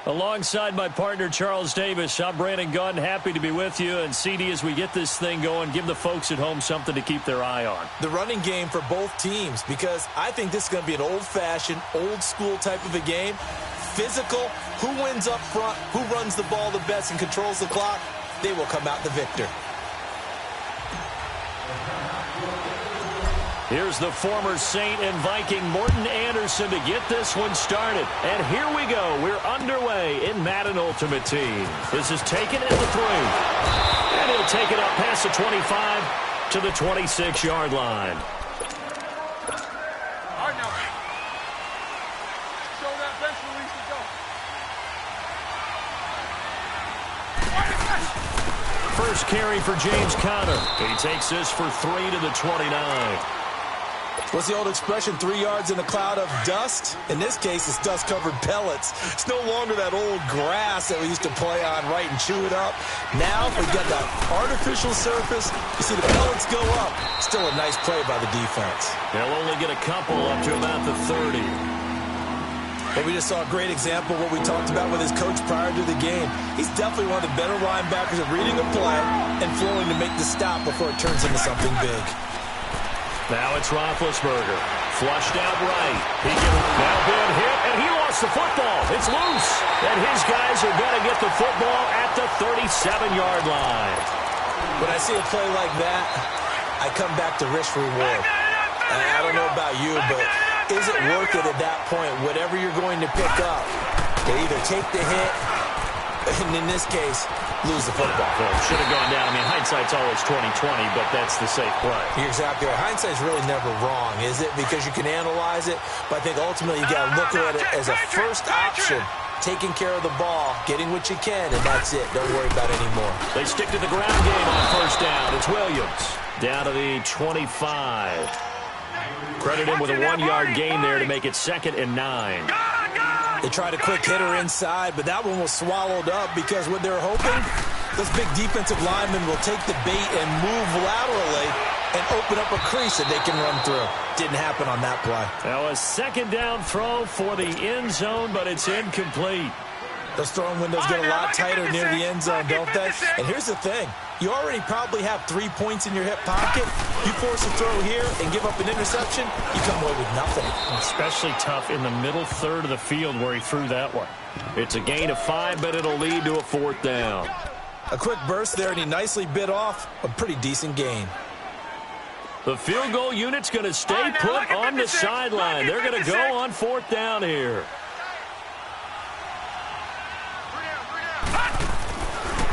Alongside my partner, Charles Davis, I'm Brandon Gunn. Happy to be with you. And, CD, as we get this thing going, give the folks at home something to keep their eye on. The running game for both teams, because I think this is going to be an old-fashioned, old-school type of a game. Physical, who wins up front, who runs the ball the best and controls the clock, they will come out the victor. Here's the former Saint and Viking Morten Andersen to get this one started. And here we go. We're underway in Madden Ultimate Team. This is taken at the 3. And he'll take it up past the 25 to the 26-yard line. First carry for James Conner. He takes this for 3 to the 29. What's the old expression, 3 yards in a cloud of dust? In this case, it's dust-covered pellets. It's no longer that old grass that we used to play on, right, and chew it up. Now we've got that artificial surface. You see the pellets go up. Still a nice play by the defense. They'll only get a couple up to about the 30. But we just saw a great example of what we talked about with his coach prior to the game. He's definitely one of the better linebackers at reading a play and flowing to make the stop before it turns into something big. Now it's Roethlisberger. Flushed out right. He can now been hit, and he lost the football. It's loose. And his guys are going to get the football at the 37-yard line. When I see a play like that, I come back to risk-reward. I don't know about you, but is it worth it at that point? Whatever you're going to pick up, they either take the hit, and in this case, lose the football. Well, should have gone down. I mean, hindsight's always 20/20, but that's the safe play. You're exactly right. Hindsight's really never wrong, is it? Because you can analyze it, but I think ultimately you got to look at it as a first option. Taking care of the ball, getting what you can, and that's it. Don't worry about it anymore. They stick to the ground game on first down. It's Williams down to the 25. Credit him with a 1-yard gain there to make it 2nd and 9. They tried a quick hitter inside, but that one was swallowed up because what they're hoping, those big defensive linemen will take the bait and move laterally and open up a crease that they can run through. Didn't happen on that play. Now a 2nd down throw for the end zone, but it's incomplete. Those throwing windows get a lot tighter near the end zone, don't they? And here's the thing. You already probably have 3 points in your hip pocket. You force a throw here and give up an interception, you come away with nothing. Especially tough in the middle third of the field where he threw that one. It's a gain of 5, but it'll lead to a 4th down. A quick burst there, and he nicely bit off a pretty decent gain. The field goal unit's going to stay put on the sideline. They're going to go on 4th down here.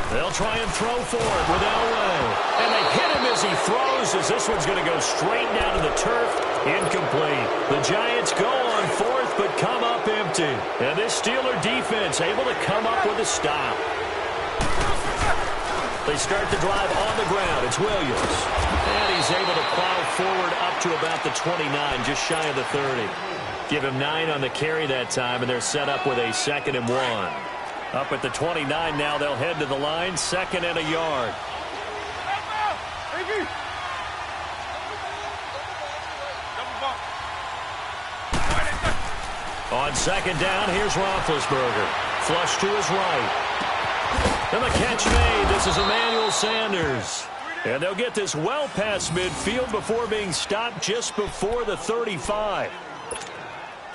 They'll try and throw for it with Elway. And they hit him as he throws, as this one's going to go straight down to the turf. Incomplete. The Giants go on 4th, but come up empty. And this Steeler defense able to come up with a stop. They start the drive on the ground. It's Williams. And he's able to plow forward up to about the 29, just shy of the 30. Give him 9 on the carry that time, and they're set up with a 2nd and 1. Up at the 29 now, they'll head to the line, 2nd and a yard. On 2nd down, here's Roethlisberger. Flush to his right. And the catch made. This is Emmanuel Sanders. And they'll get this well past midfield before being stopped just before the 35.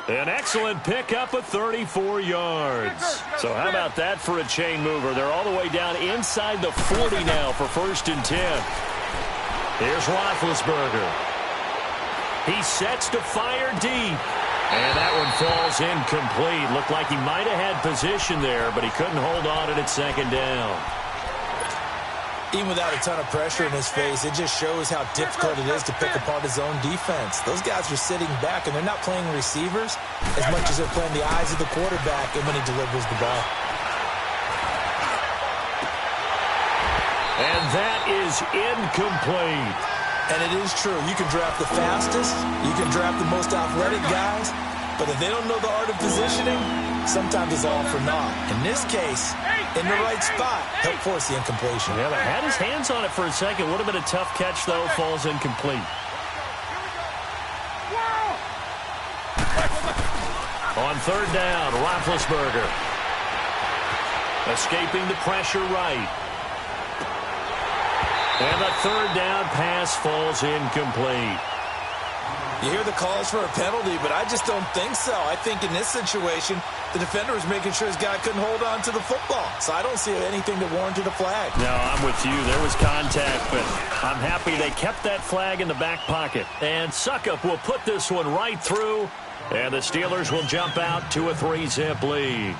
An excellent pickup of 34 yards. So how about that for a chain mover? They're all the way down inside the 40 now for 1st and 10. Here's Roethlisberger. He sets to fire deep. And that one falls incomplete. Looked like he might have had position there, but he couldn't hold on at 2nd down. Even without a ton of pressure in his face, it just shows how difficult it is to pick apart his own defense. Those guys are sitting back, and they're not playing receivers as much as they're playing the eyes of the quarterback and when he delivers the ball. And that is incomplete. And it is true. You can draft the fastest, you can draft the most athletic guys, but if they don't know the art of positioning, sometimes it's all for naught. In this case, in the right spot, help force the incompletion. Yeah, but had his hands on it for a second. Would have been a tough catch, though. Falls incomplete. On 3rd down, Roethlisberger. Escaping the pressure right. And the third down pass falls incomplete. You hear the calls for a penalty, but I just don't think so. I think in this situation, the defender was making sure his guy couldn't hold on to the football. So I don't see anything that warranted a flag. No, I'm with you. There was contact, but I'm happy they kept that flag in the back pocket. And Suckup will put this one right through, and the Steelers will jump out to a 3-zip lead.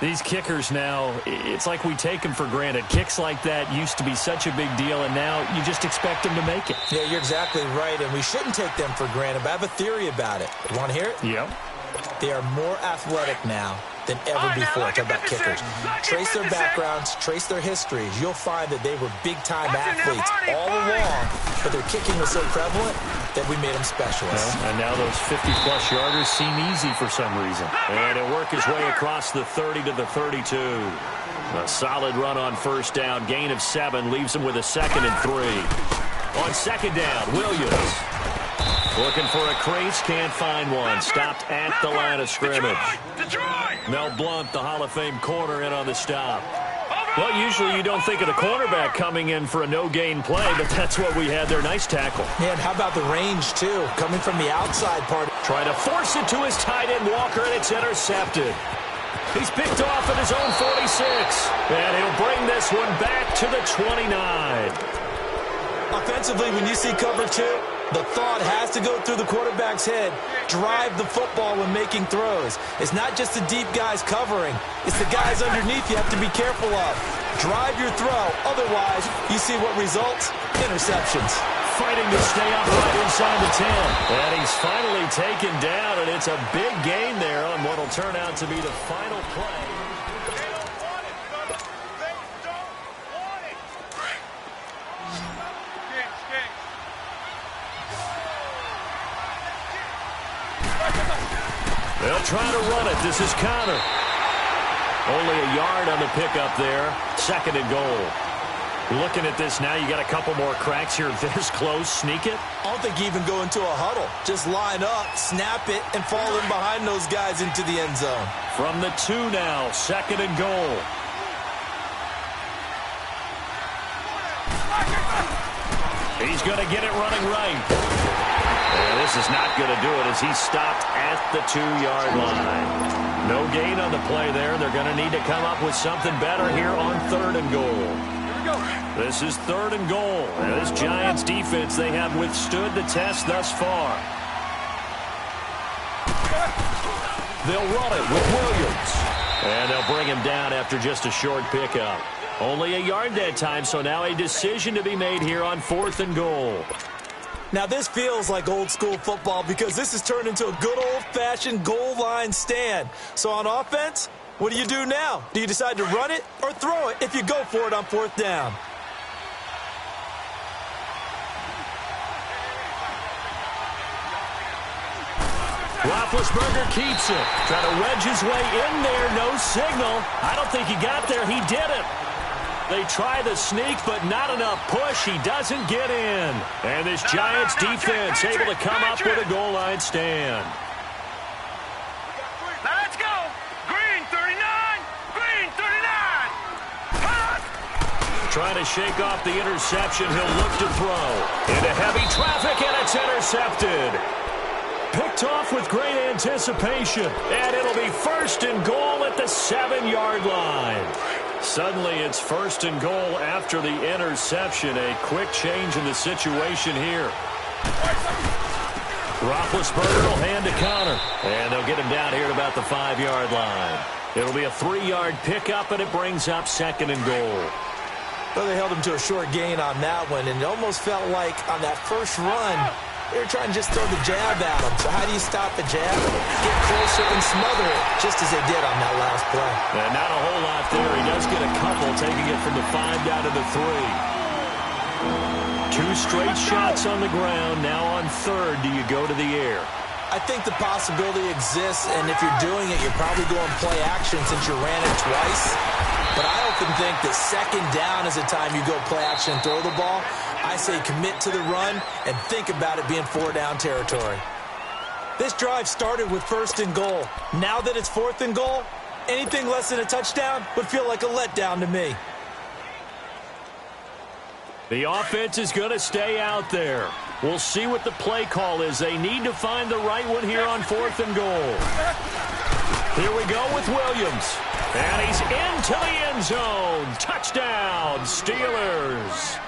These kickers now, it's like we take them for granted. Kicks like that used to be such a big deal, and now you just expect them to make it. Yeah, you're exactly right, and we shouldn't take them for granted, but I have a theory about it. You want to hear it? Yep. They are more athletic now than ever before. Talk about kickers. Trace their backgrounds, trace their histories. You'll find that they were big-time athletes all along, but their kicking was so prevalent that we made them specialists. Well, and now those 50-plus yarders seem easy for some reason. And he'll work his way across the 30 to the 32. A solid run on first down. Gain of 7 leaves him with a 2nd and 3. On second down, Williams. Looking for a crease, can't find one. Stopped at the line of scrimmage. Mel Blount, the Hall of Fame corner, in on the stop. Well, usually you don't think of the cornerback coming in for a no-gain play, but that's what we had there. Nice tackle. Yeah, and how about the range, too? Coming from the outside part. Trying to force it to his tight end, Walker, and it's intercepted. He's picked off at his own 46. And he'll bring this one back to the 29. Offensively, when you see cover 2, the thought has to go through the quarterback's head. Drive the football when making throws. It's not just the deep guys covering. It's the guys underneath you have to be careful of. Drive your throw. Otherwise, you see what results? Interceptions. Fighting to stay upright inside the 10. And he's finally taken down, and it's a big gain there on what will turn out to be the final play. They'll try to run it. This is Connor. Only a yard on the pickup there. 2nd and goal. Looking at this now, you got a couple more cracks here. This close, sneak it. I don't think you even go into a huddle. Just line up, snap it, and fall in behind those guys into the end zone. From the 2 now, 2nd and goal. He's going to get it running right. And this is not going to do it as he's stopped at the 2-yard line. No gain on the play there. They're going to need to come up with something better here on 3rd and goal. This is 3rd and goal. And this Giants defense, they have withstood the test thus far. They'll run it with Williams. And they'll bring him down after just a short pickup. Only a yard that time, so now a decision to be made here on 4th and goal. Now, this feels like old-school football because this has turned into a good old-fashioned goal line stand. So on offense, what do you do now? Do you decide to run it or throw it if you go for it on 4th down? Roethlisberger keeps it. Trying to wedge his way in there. No signal. I don't think he got there. He didn't. They try the sneak, but not enough push. He doesn't get in. And this Giants defense able to come up with a goal line stand. Let's go. Green 39. Green 39. Trying to shake off the interception. He'll look to throw. Into heavy traffic, and it's intercepted. Picked off with great anticipation. And it'll be 1st and goal at the 7-yard line. Suddenly, it's 1st and goal after the interception. A quick change in the situation here. Roethlisberger will hand to Connor. And they'll get him down here at about the 5-yard line. It'll be a 3-yard pickup, and it brings up 2nd and goal. Well, they held him to a short gain on that one, and it almost felt like on that first run, they were trying to just throw the jab at him. So how do you stop the jab? Get closer and smother it, just as they did on that last play. And not a whole lot there. He does get a couple, taking it from the 5 down to the 3. 2 straight shots on the ground. Now on 3rd, do you go to the air? I think the possibility exists, and if you're doing it, you're probably going play action since you ran it twice. But I often think that 2nd down is the time you go play action and throw the ball. I say commit to the run and think about it being 4-down territory. This drive started with 1st and goal. Now that it's 4th and goal, Anything less than a touchdown would feel like a letdown to me. The offense is going to stay out there. We'll see what the play call is. They need to find the right one here on 4th and goal. Here we go with Williams. And he's into the end zone. Touchdown, Steelers.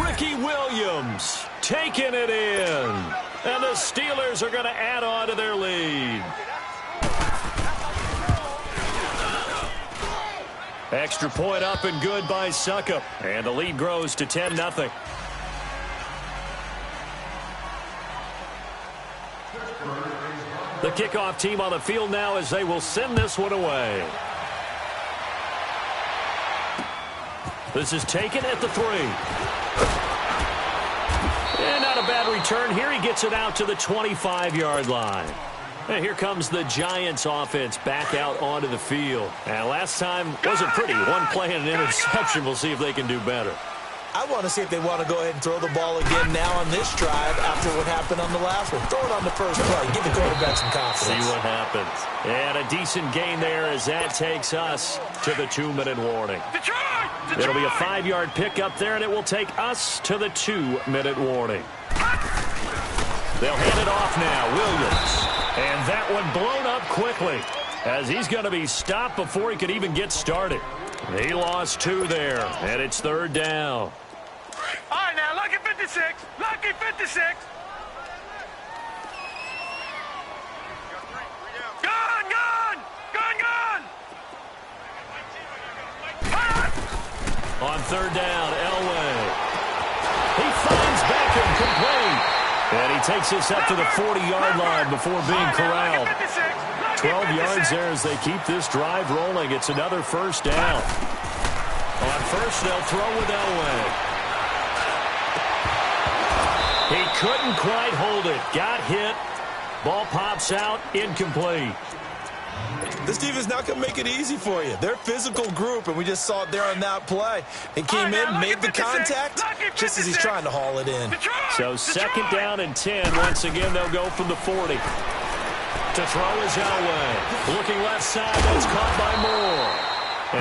Ricky Williams taking it in. And the Steelers are going to add on to their lead. Extra point up and good by Suckup. And the lead grows to 10-0. The kickoff team on the field now as they will send this one away. This is taken at the 3. And not a bad return here. He gets it out to the 25-yard line. And here comes the Giants offense back out onto the field. And last time wasn't pretty. One play and an interception. We'll see if they can do better. I want to see if they want to go ahead and throw the ball again now on this drive after what happened on the last one. Throw it on the first play. Give the quarterback some confidence. See what happens. And a decent gain there as that takes us to the 2-minute warning. It'll be a 5-yard pickup there, and it will take us to the 2-minute warning. They'll hand it off now. Williams. And that one blown up quickly as he's going to be stopped before he could even get started. He lost 2 there, and it's 3rd down. All right, now, lucky 56. Lucky 56. Gun, gun. Gun, gun. On 3rd down, Elway. He finds Beckham complete. And he takes this up to the 40-yard line before being corralled. 12 yards there as they keep this drive rolling. It's another 1st down. On 1st, they'll throw with Elway. He couldn't quite hold it. Got hit. Ball pops out. Incomplete. This defense not going to make it easy for you. They're a physical group, and we just saw it there on that play. He came in, made the contact, just as he's trying to haul it in. So 2nd down and 10. Once again, they'll go from the 40. To throw is Elway. Looking left side. That's caught by Moore.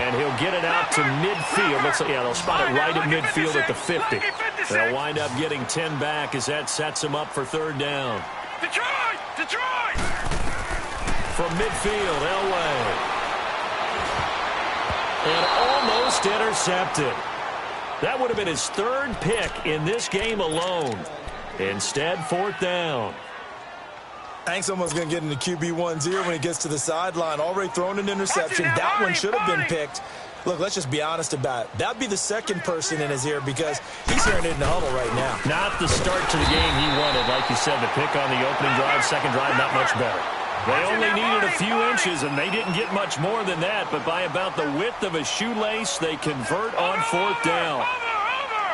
And he'll get it out to midfield. Looks like, yeah, they'll spot it right at midfield at the 50. They'll wind up getting 10 back as that sets them up for 3rd down. Detroit! Detroit! From midfield, Elway. And almost intercepted. That would have been his 3rd pick in this game alone. Instead, 4th down. Hank's almost going to get into QB1's ear when he gets to the sideline. Already thrown an interception. That one should have been picked. Look, let's just be honest about it. That'd be the 2nd person in his ear because he's hearing it in the huddle right now. Not the start to the game he wanted. Like you said, the pick on the opening drive, 2nd drive, not much better. They only needed a few inches, and they didn't get much more than that. But by about the width of a shoelace, they convert on 4th down. Over!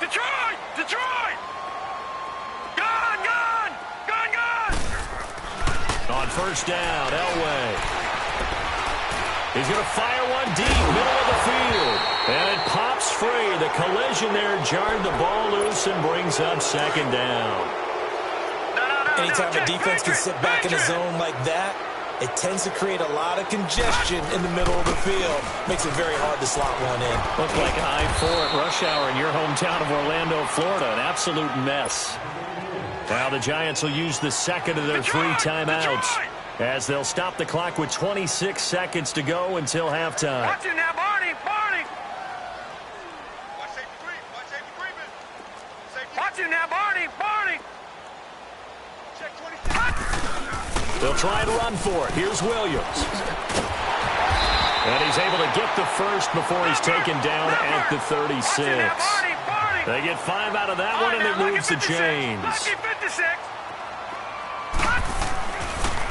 Detroit! Detroit! Gun, gun! Gun, gun! On 1st down, Elway. He's going to fire one deep, middle of the field. And it pops free. The collision there jarred the ball loose and brings up 2nd down. Anytime a defense can sit back in a zone like that, it tends to create a lot of congestion in the middle of the field. Makes it very hard to slot one in. Looked like I-4 at rush hour in your hometown of Orlando, Florida. An absolute mess. Now the Giants will use the 2nd of their 3 timeouts as they'll stop the clock with 26 seconds to go until halftime. Watch it now, Barney! Barney! Watch it now, Barney! Barney! They'll try and run for it. Here's Williams. And he's able to get the 1st before he's taken down at the 36. They get 5 out of that one, and it moves the chains.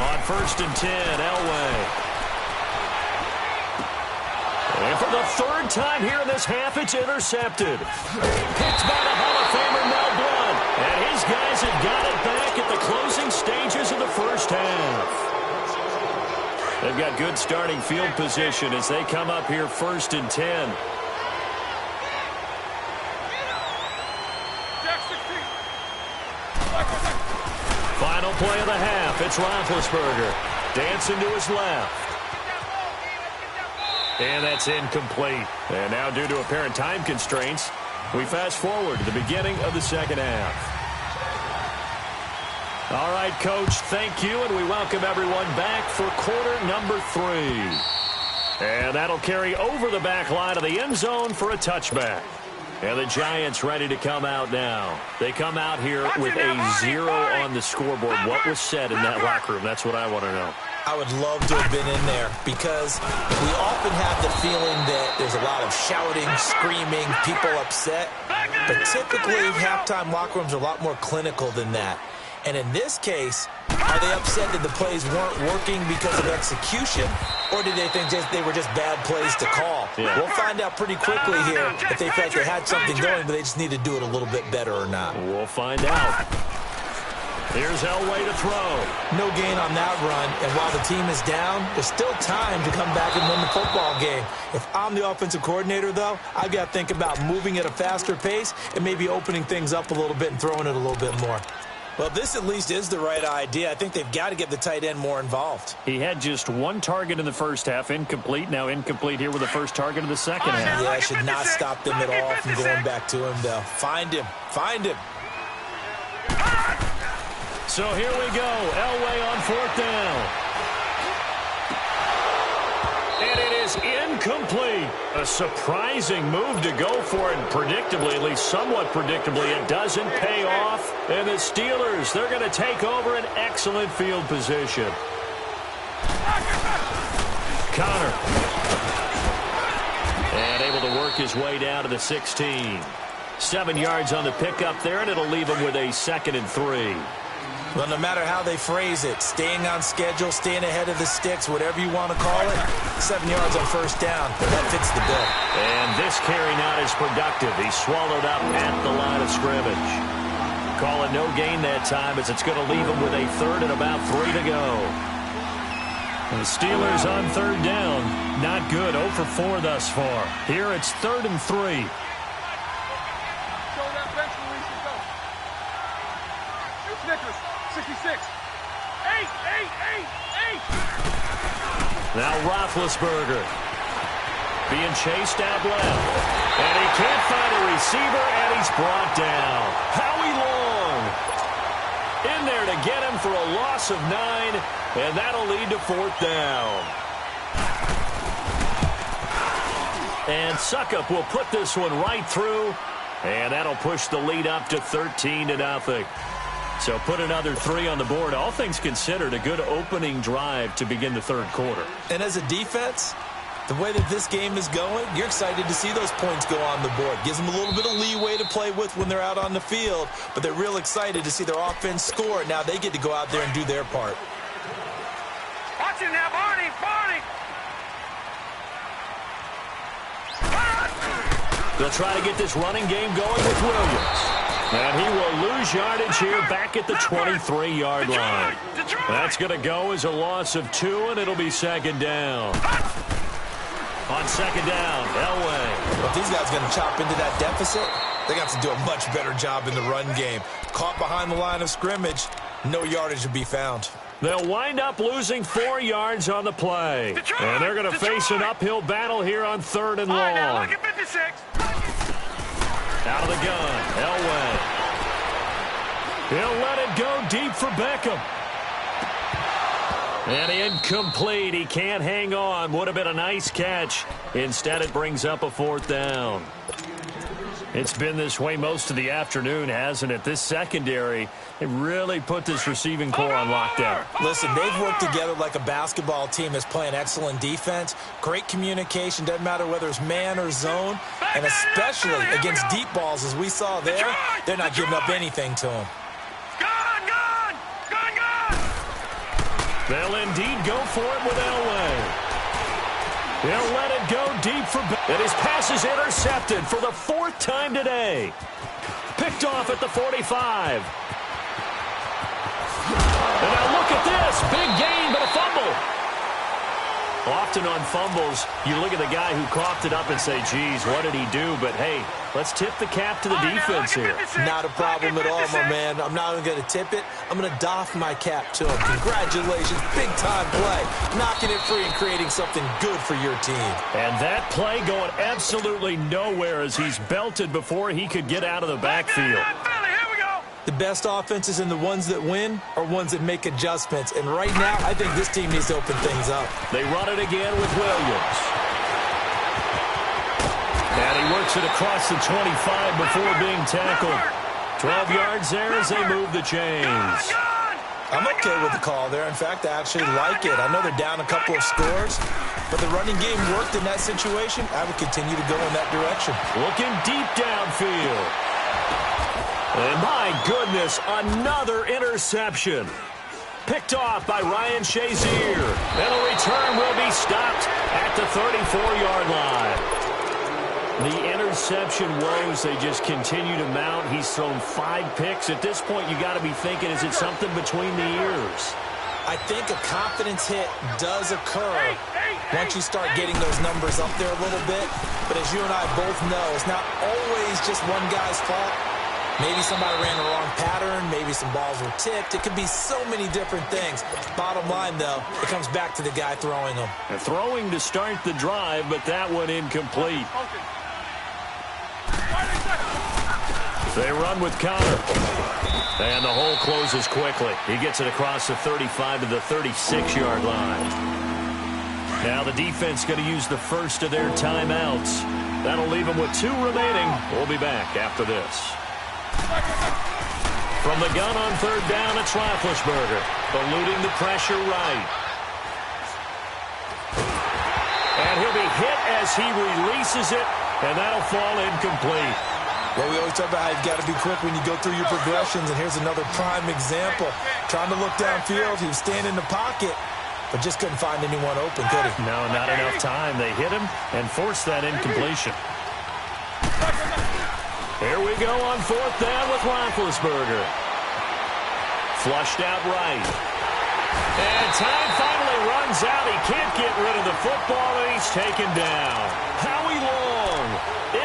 On 1st and 10, Elway. And for the 3rd time here in this half, it's intercepted. Picked by the Hall of Famer Mel Blount. And his guys have got it back at the closing stages of the 1st half. They've got good starting field position as they come up here 1st and 10. Final play of the half. It's Roethlisberger. Dancing to his left. And that's incomplete. And now, due to apparent time constraints, we fast forward to the beginning of the second half. All right, Coach, thank you, and we welcome everyone back for quarter number 3. And that'll carry over the back line of the end zone for a touchback. And the Giants ready to come out now. They come out here with a 0 on the scoreboard. What was said in that locker room? That's what I want to know. I would love to have been in there because we often have the feeling that there's a lot of shouting, screaming, people upset. But typically, halftime locker rooms are a lot more clinical than that. And in this case, are they upset that the plays weren't working because of execution, or did they think they were just bad plays to call? Yeah. We'll find out pretty quickly here if they felt they had something going, but they just need to do it a little bit better or not. We'll find out. Here's Elway to throw. No gain on that run, and while the team is down, there's still time to come back and win the football game. If I'm the offensive coordinator, though, I've got to think about moving at a faster pace and maybe opening things up a little bit and throwing it a little bit more. Well, this at least is the right idea. I think they've got to get the tight end more involved. He had just 1 target in the first half, incomplete. Now incomplete here with the first target of the second half. Yeah, I should not stop them at all from going back to him, though. Find him. Find him. So here we go. Elway on 4th down. And it is incomplete. A surprising move to go for it. Predictably, at least somewhat predictably, it doesn't pay off. And the Steelers, they're going to take over an excellent field position. Connor. And able to work his way down to the 16. 7 yards on the pickup there, and it'll leave him with a 2nd and 3. Well, no matter how they phrase it, staying on schedule, staying ahead of the sticks, whatever you want to call it, 7 yards on 1st down. That fits the bill. And this carry not as productive. He's swallowed up at the line of scrimmage. Calling no gain that time as it's going to leave him with a 3rd and about 3 to go. The Steelers on 3rd down. Not good. 0 for 4 thus far. Here it's 3rd and 3. Now Roethlisberger being chased out left. And he can't find a receiver, and he's brought down. Howie Long in there to get him for a loss of 9, and that'll lead to 4th down. And Suckup will put this one right through, and that'll push the lead up to 13-0. So put another 3 on the board. All things considered, a good opening drive to begin the 3rd quarter. And as a defense, the way that this game is going, you're excited to see those points go on the board. Gives them a little bit of leeway to play with when they're out on the field, but they're real excited to see their offense score. Now they get to go out there and do their part. Watch it now, Barney! Barney! They'll try to get this running game going with Williams. And he will lose yardage here back at the 23-yard line. That's going to go as a loss of 2, and it'll be 2nd down. On 2nd down, Elway. Well, if these guys are going to chop into that deficit, they got to do a much better job in the run game. Caught behind the line of scrimmage, no yardage to be found. They'll wind up losing 4 yards on the play. And they're going to face an uphill battle here on 3rd and long. Out of the gun, Elway. He'll let it go deep for Beckham. And incomplete. He can't hang on. Would have been a nice catch. Instead, it brings up a 4th down. It's been this way most of the afternoon, hasn't it? This secondary, they really put this receiving core on lockdown. Listen, they've worked together like a basketball team that's playing excellent defense. Great communication, doesn't matter whether it's man or zone. And especially against deep balls, as we saw there, they're not giving up anything to them. Gone! They'll indeed go for it with Elway. He'll let it go deep for Beckham. And his pass is intercepted for the 4th time today. Picked off at the 45. And now look at this. Big gain, but a fumble. Often on fumbles, you look at the guy who coughed it up and say, geez, what did he do? But, hey, let's tip the cap to the defense here. Not a problem at all, my man. I'm not even going to tip it. I'm going to doff my cap to him. Congratulations. Big-time play. Knocking it free and creating something good for your team. And that play going absolutely nowhere as he's belted before he could get out of the backfield. The best offenses and the ones that win are ones that make adjustments. And right now, I think this team needs to open things up. They run it again with Williams. And he works it across the 25 before being tackled. 12 yards there as they move the chains. I'm okay with the call there. In fact, I actually like it. I know they're down a couple of scores, but the running game worked in that situation. I would continue to go in that direction. Looking deep downfield. And my goodness, another interception. Picked off by Ryan Shazier. And a return will be stopped at the 34-yard line. The interception woes, they just continue to mount. He's thrown 5 picks. At this point, you got to be thinking, is it something between the ears? I think a confidence hit does occur once you start getting those numbers up there a little bit. But as you and I both know, it's not always just one guy's fault. Maybe somebody ran the wrong pattern. Maybe some balls were tipped. It could be so many different things. Bottom line, though, it comes back to the guy throwing them. And throwing to start the drive, but that one incomplete. They run with Connor. And the hole closes quickly. He gets it across the 35 to the 36-yard line. Now the defense going to use the first of their timeouts. That'll leave them with 2 remaining. We'll be back after this. From the gun on third down, it's Roethlisberger, eluding the pressure right. And he'll be hit as he releases it, and that'll fall incomplete. Well, we always talk about how you've got to be quick when you go through your progressions, and here's another prime example. Trying to look downfield, he was standing in the pocket, but just couldn't find anyone open, could he? No, not enough time. They hit him and forced that incompletion. Here we go on fourth down with Roethlisberger. Flushed out right. And time finally runs out. He can't get rid of the football, and he's taken down. Howie Long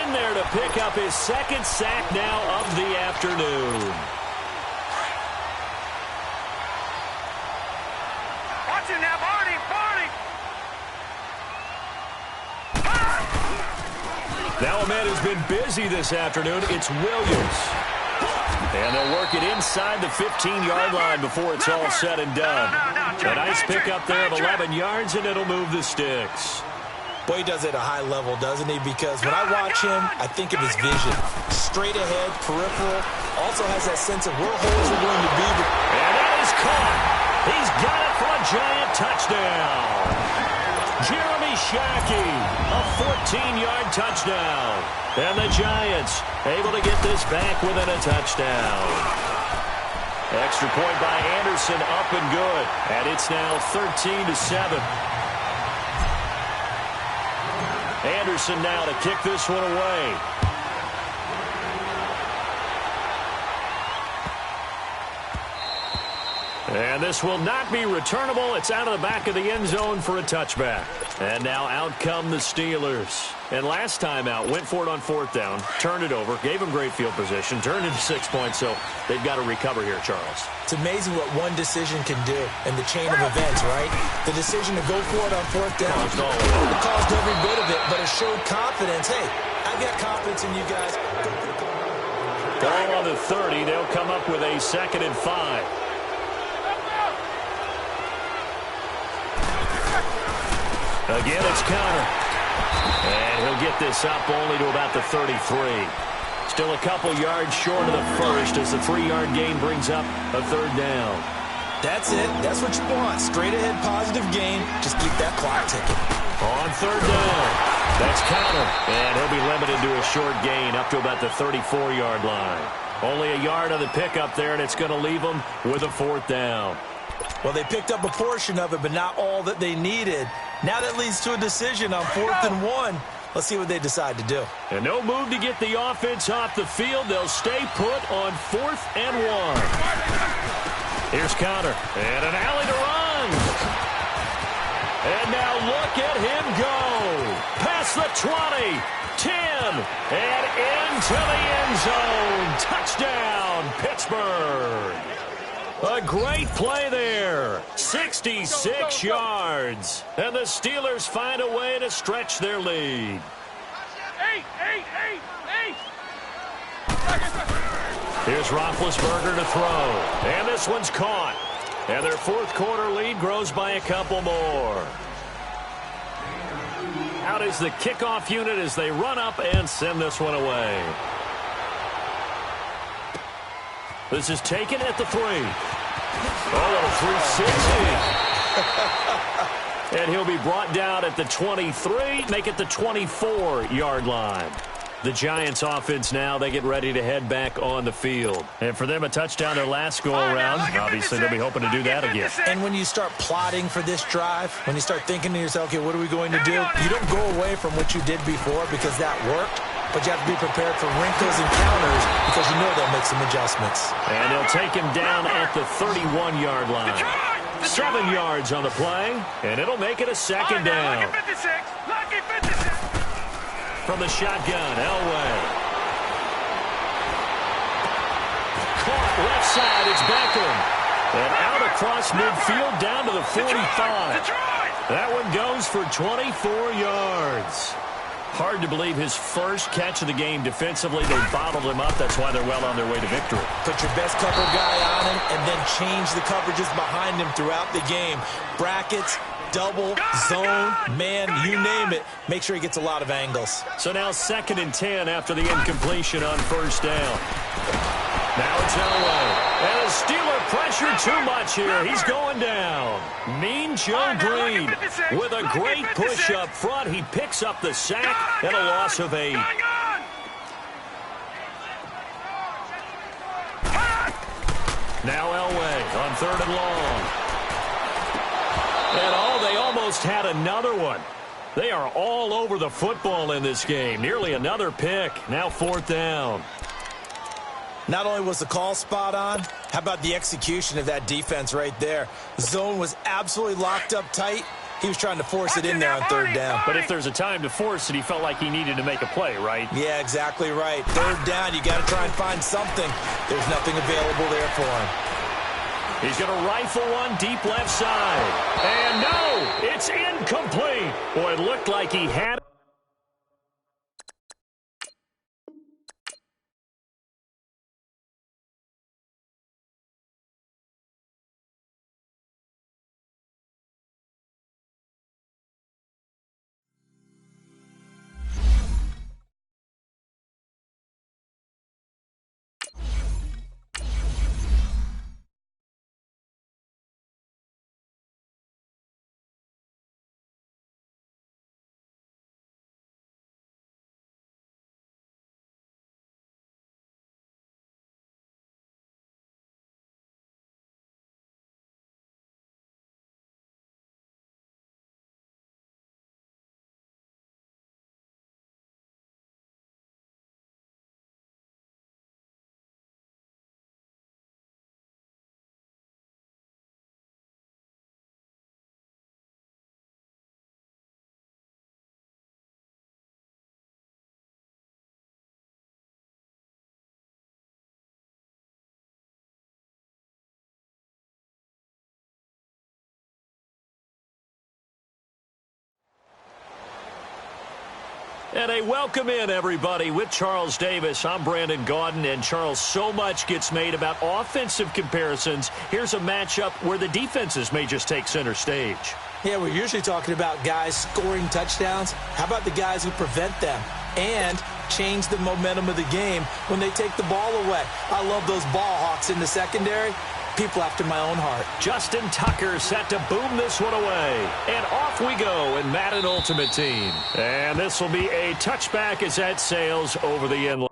in there to pick up his 2nd sack now of the afternoon. Watching that Barney. Now a man who's been busy this afternoon, it's Williams. And they'll work it inside the 15-yard line before it's all said and done. A nice pickup there of 11 yards, and it'll move the sticks. Boy, he does it at a high level, doesn't he? Because when I watch him, I think of his vision. Straight ahead, peripheral. Also has that sense of where holes are going to be. And that is caught. He's got it for a giant touchdown. Jeremy Shockey, a 14-yard touchdown. And the Giants able to get this back within a touchdown. Extra point by Anderson, up and good. And it's now 13-7. Anderson now to kick this one away. And this will not be returnable. It's out of the back of the end zone for a touchback. And now out come the Steelers. And last time out, went for it on fourth down, turned it over, gave them great field position, turned into 6 points, so they've got to recover here, Charles. It's amazing what one decision can do in the chain of events, right? The decision to go for it on fourth down, it caused every bit of it, but it showed confidence. Hey, I've got confidence in you guys. Ball on the 30. They'll come up with a 2nd and 5. Again, it's Connor. And he'll get this up only to about the 33. Still a couple yards short of the first as the 3-yard gain brings up a 3rd down. That's it. That's what you want. Straight ahead, positive gain. Just keep that clock ticking. On 3rd down, that's Connor. And he'll be limited to a short gain up to about the 34-yard line. Only a yard on the pickup there, and it's going to leave them with a 4th down. Well, they picked up a portion of it, but not all that they needed. Now that leads to a decision on 4th and 1. Let's see what they decide to do. And no move to get the offense off the field. They'll stay put on 4th and 1. Here's Connor. And an alley to run. And now look at him go. Past the 20, 10, and into the end zone. Touchdown, Pittsburgh. A great play there. 66 yards. And the Steelers find a way to stretch their lead. Eight. Here's Roethlisberger to throw. And this one's caught. And their fourth quarter lead grows by a couple more. Out is the kickoff unit as they run up and send this one away. This is taken at the 3. Oh, 360. And he'll be brought down at the 23, make it the 24-yard line. The Giants offense now, they get ready to head back on the field. And for them, a touchdown their last go-around. Obviously, they'll be hoping to do that again. And when you start plotting for this drive, when you start thinking to yourself, okay, what are we going to do? You don't go away from what you did before because that worked, but you have to be prepared for wrinkles and counters because you know they'll make some adjustments. And they'll take him down at the 31-yard line. 7 yards on the play, and it'll make it a second down. Lucky 56. From the shotgun, Elway. Caught left side, it's Beckham. And out across midfield down to the 45. That one goes for 24 yards. Hard to believe his first catch of the game defensively. They bottled him up. That's why they're well on their way to victory. Put your best cover guy on him and then change the coverages behind him throughout the game. Brackets, double, zone, man, you name it. Make sure he gets a lot of angles. So now 2nd and 10 after the incompletion on first down. Now it's Elway. And the Steeler pressure too much here. He's going down. Mean Joe Green with a great push up front. He picks up the sack and a loss of 8. Now Elway on 3rd and long. And they almost had another one. They are all over the football in this game. Nearly another pick. Now 4th down. Not only was the call spot on, how about the execution of that defense right there? Zone was absolutely locked up tight. He was trying to force it in there on 3rd down. But if there's a time to force it, he felt like he needed to make a play, right? Yeah, exactly right. 3rd down, you got to try and find something. There's nothing available there for him. He's going to rifle one deep left side. And no, it's incomplete. Boy, it looked like he had it. And a welcome in, everybody, with Charles Davis. I'm Brandon Gaudin, and Charles, so much gets made about offensive comparisons. Here's a matchup where the defenses may just take center stage. Yeah, we're usually talking about guys scoring touchdowns. How about the guys who prevent them and change the momentum of the game when they take the ball away? I love those ball hawks in the secondary. People after my own heart. Justin Tucker set to boom this one away. And off we go in Madden Ultimate Team. And this will be a touchback as that sails over the end line.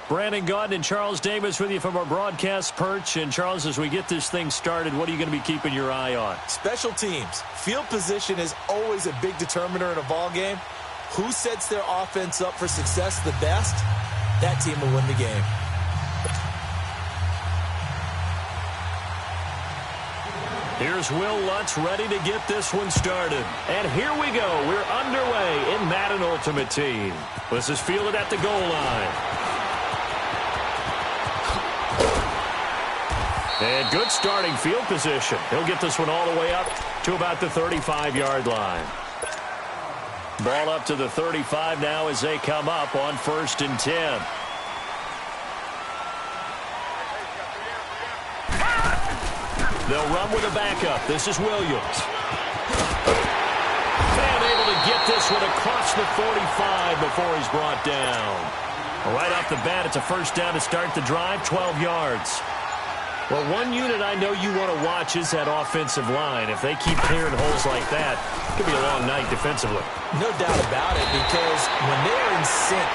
Brandon Gaudin and Charles Davis with you from our broadcast perch. And, Charles, as we get this thing started, what are you going to be keeping your eye on? Special teams. Field position is always a big determiner in a ball game. Who sets their offense up for success the best, that team will win the game. Here's Will Lutz ready to get this one started. And here we go. We're underway in Madden Ultimate Team. This is fielded at the goal line. And good starting field position. He'll get this one all the way up to about the 35-yard line. Ball up to the 35 now as they come up on 1st and 10. They'll run with a backup. This is Williams. And able to get this one across the 45 before he's brought down. Right off the bat, it's a first down to start the drive, 12 yards. Well, one unit I know you want to watch is that offensive line. If they keep clearing holes like that, it could be a long night defensively. No doubt about it, because when they're in sync,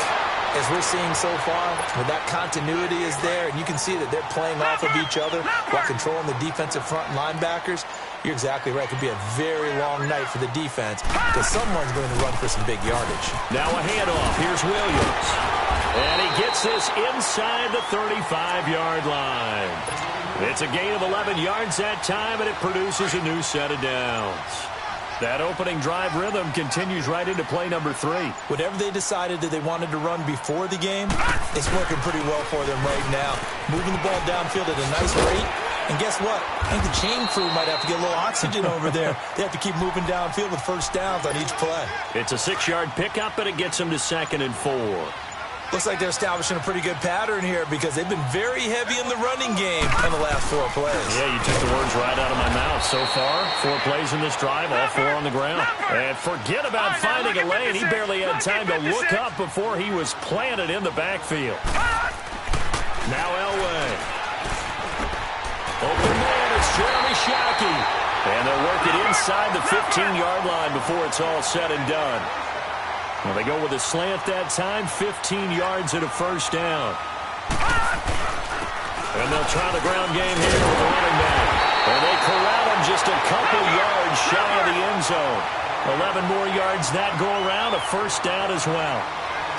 as we're seeing so far, when that continuity is there, and you can see that they're playing off of each other while controlling the defensive front linebackers, you're exactly right. It could be a very long night for the defense because someone's going to run for some big yardage. Now a handoff. Here's Williams. And he gets this inside the 35-yard line. It's a gain of 11 yards that time, and it produces a new set of downs. That opening drive rhythm continues right into play number 3. Whatever they decided that they wanted to run before the game, it's working pretty well for them right now. Moving the ball downfield at a nice rate. And guess what? I think the chain crew might have to get a little oxygen over there. They have to keep moving downfield with first downs on each play. It's a 6-yard pickup, and it gets them to 2nd and 4. Looks like they're establishing a pretty good pattern here because they've been very heavy in the running game in the last 4 plays. Yeah, you took the words right out of my mouth. So far, 4 plays in this drive, all 4 on the ground. And forget about finding a lane. He barely had time to look up before he was planted in the backfield. Now Elway. Open man, it's Jeremy Shockey. And they'll work it inside the 15-yard line before it's all said and done. Well, they go with a slant that time, 15 yards and a first down. And they'll try the ground game here with the running back. And they corral him just a couple yards shy of the end zone. 11 more yards that go around, a first down as well.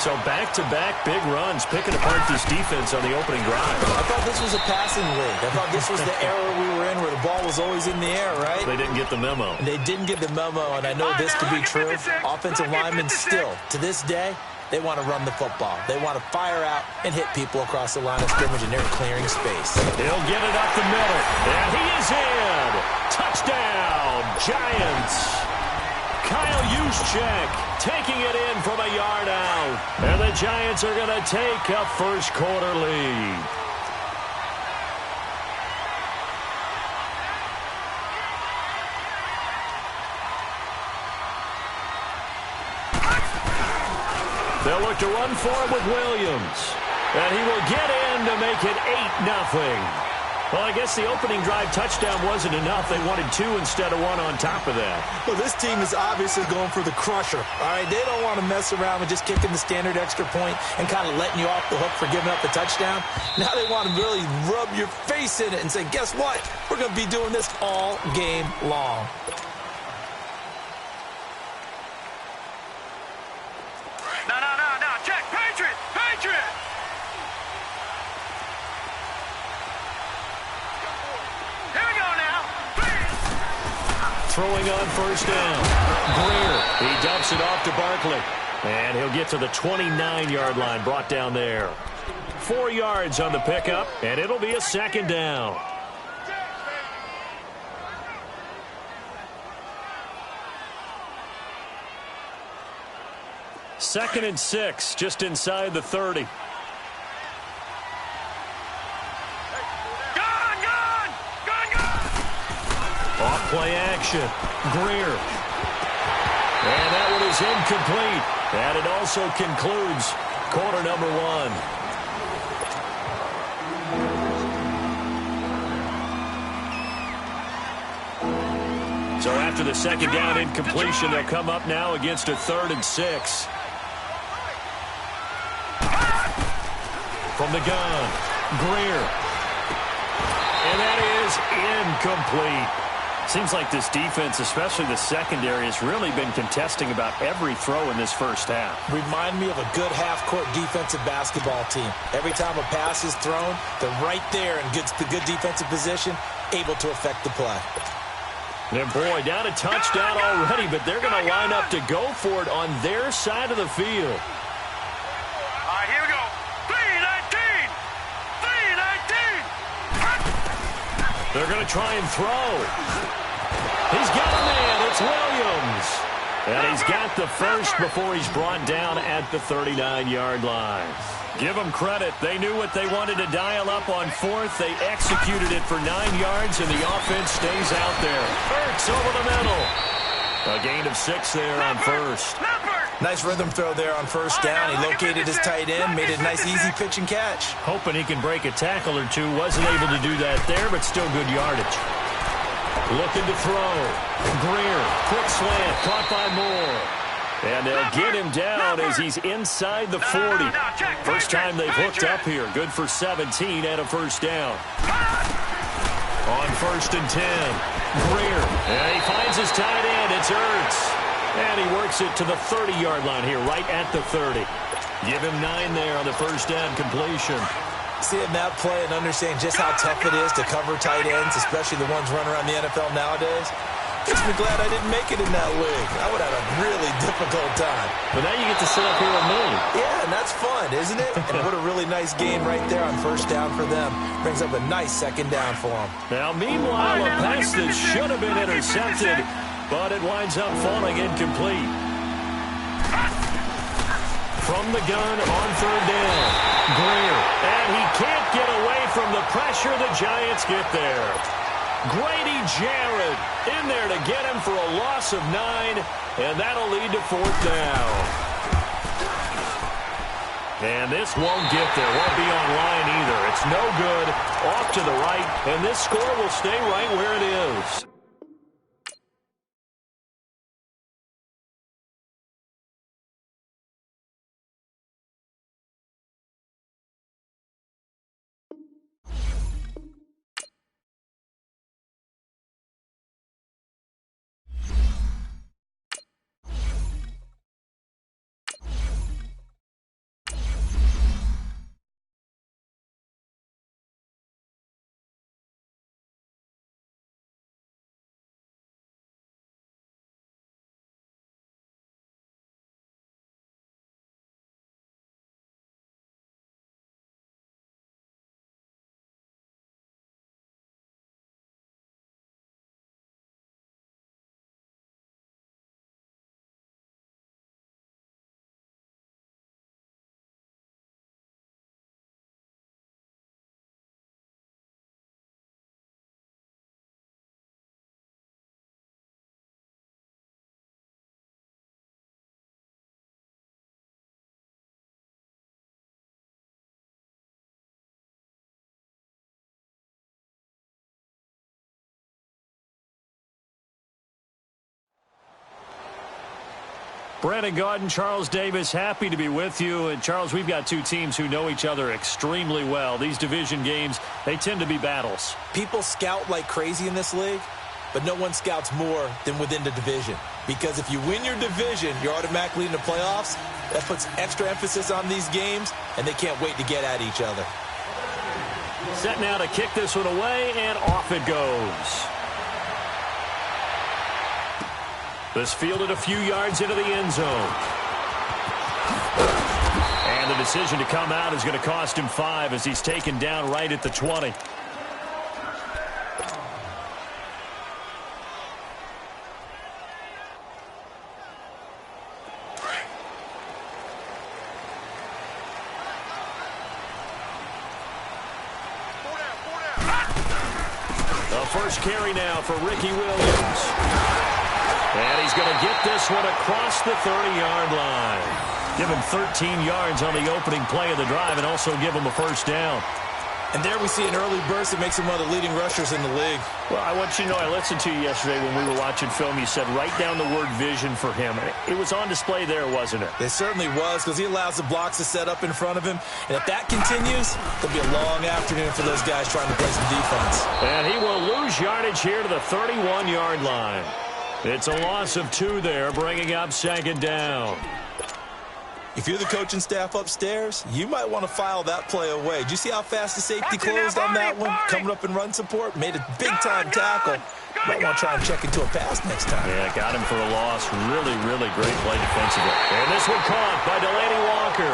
So back-to-back big runs, picking apart this defense on the opening drive. I thought this was a passing league. I thought this was the era we were in where the ball was always in the air, right? They didn't get the memo. They didn't get the memo, and I know this to be true. Offensive linemen still, to this day, they want to run the football. They want to fire out and hit people across the line of scrimmage, and they're clearing space. He'll get it up the middle, and he is in. Touchdown, Giants. Kyle Juszczyk taking it in from a yard out. And the Giants are going to take a first-quarter lead. They'll look to run for it with Williams. And he will get in to make it 8-0. Well, I guess the opening drive touchdown wasn't enough. They wanted 2 instead of 1 on top of that. Well, this team is obviously going for the crusher. All right, they don't want to mess around with just kicking the standard extra point and kind of letting you off the hook for giving up the touchdown. Now they want to really rub your face in it and say, guess what? We're going to be doing this all game long. No. Check. Patriot. Here we go now. Throwing on first down. Greer. He dumps it off to Barkley. And he'll get to the 29-yard line, brought down there. 4 yards on the pickup, and it'll be a 2nd down. Second and 6, just inside the 30. Off play action. Greer. And that one is incomplete. And it also concludes quarter number 1. So after the second down incompletion, they'll come up now against a 3rd and 6. from the gun. Greer. And that is incomplete. Seems like this defense, especially the secondary, has really been contesting about every throw in this first half. Remind me of a good half-court defensive basketball team. Every time a pass is thrown, they're right there and gets the good defensive position, able to affect the play. And boy, down a touchdown already, but they're going to line up to go for it on their side of the field. All right, here we go. 319! 319! They're going to try and throw. He's got a man. It's Williams. And he's got the first before he's brought down at the 39-yard line. Give them credit. They knew what they wanted to dial up on fourth. They executed it for 9 yards, and the offense stays out there. Ertz over the middle. A gain of 6 there on first. Nice rhythm throw there on first down. He located his tight end, made it a nice, easy pitch and catch. Hoping he can break a tackle or two. Wasn't able to do that there, but still good yardage. Looking to throw. Greer, quick slant, caught by Moore. And they'll get him down as he's inside the 40. First time they've hooked up here. Good for 17 and a first down. On first and 10. Greer. And he finds his tight end. It's Ertz. And he works it to the 30-yard line here, right at the 30. Give him 9 there on the first down completion. Seeing that play and understanding just how tough it is to cover tight ends, especially the ones running around the NFL nowadays, makes me glad I didn't make it in that league. I would have had a really difficult time. But now you get to sit up here with me. Yeah, and that's fun, isn't it? And what a really nice game right there on first down for them. Brings up a nice second down for them. Now, meanwhile, a pass that should have been intercepted, but it winds up falling incomplete. From the gun on third down, Greer. And he can't get away from the pressure. The Giants get there. Grady Jarrett in there to get him for a loss of 9, and that'll lead to fourth down. And this won't get there. Won't be online either. It's no good. Off to the right, and this score will stay right where it is. Brandon Gaudin, Charles Davis, happy to be with you. And, Charles, we've got two teams who know each other extremely well. These division games, they tend to be battles. People scout like crazy in this league, but no one scouts more than within the division. Because if you win your division, you're automatically in the playoffs. That puts extra emphasis on these games, and they can't wait to get at each other. Set now to kick this one away, and off it goes. This fielded a few yards into the end zone. And the decision to come out is going to cost him 5 as he's taken down right at the 20. The first carry now for Ricky Williams. And he's going to get this one across the 30-yard line. Give him 13 yards on the opening play of the drive and also give him a first down. And there we see an early burst that makes him one of the leading rushers in the league. Well, I want you to know, I listened to you yesterday when we were watching film. You said write down the word vision for him. It was on display there, wasn't it? It certainly was, because he allows the blocks to set up in front of him. And if that continues, it'll be a long afternoon for those guys trying to play some defense. And he will lose yardage here to the 31-yard line. It's a loss of 2 there, bringing up second down. If you're the coaching staff upstairs, you might want to file that play away. Did you see how fast the safety closed on that one? Coming up in run support, made a big-time tackle. Might want to try and check into a pass next time. Yeah, got him for a loss. Really, really great play defensively. And this one caught by Delaney Walker.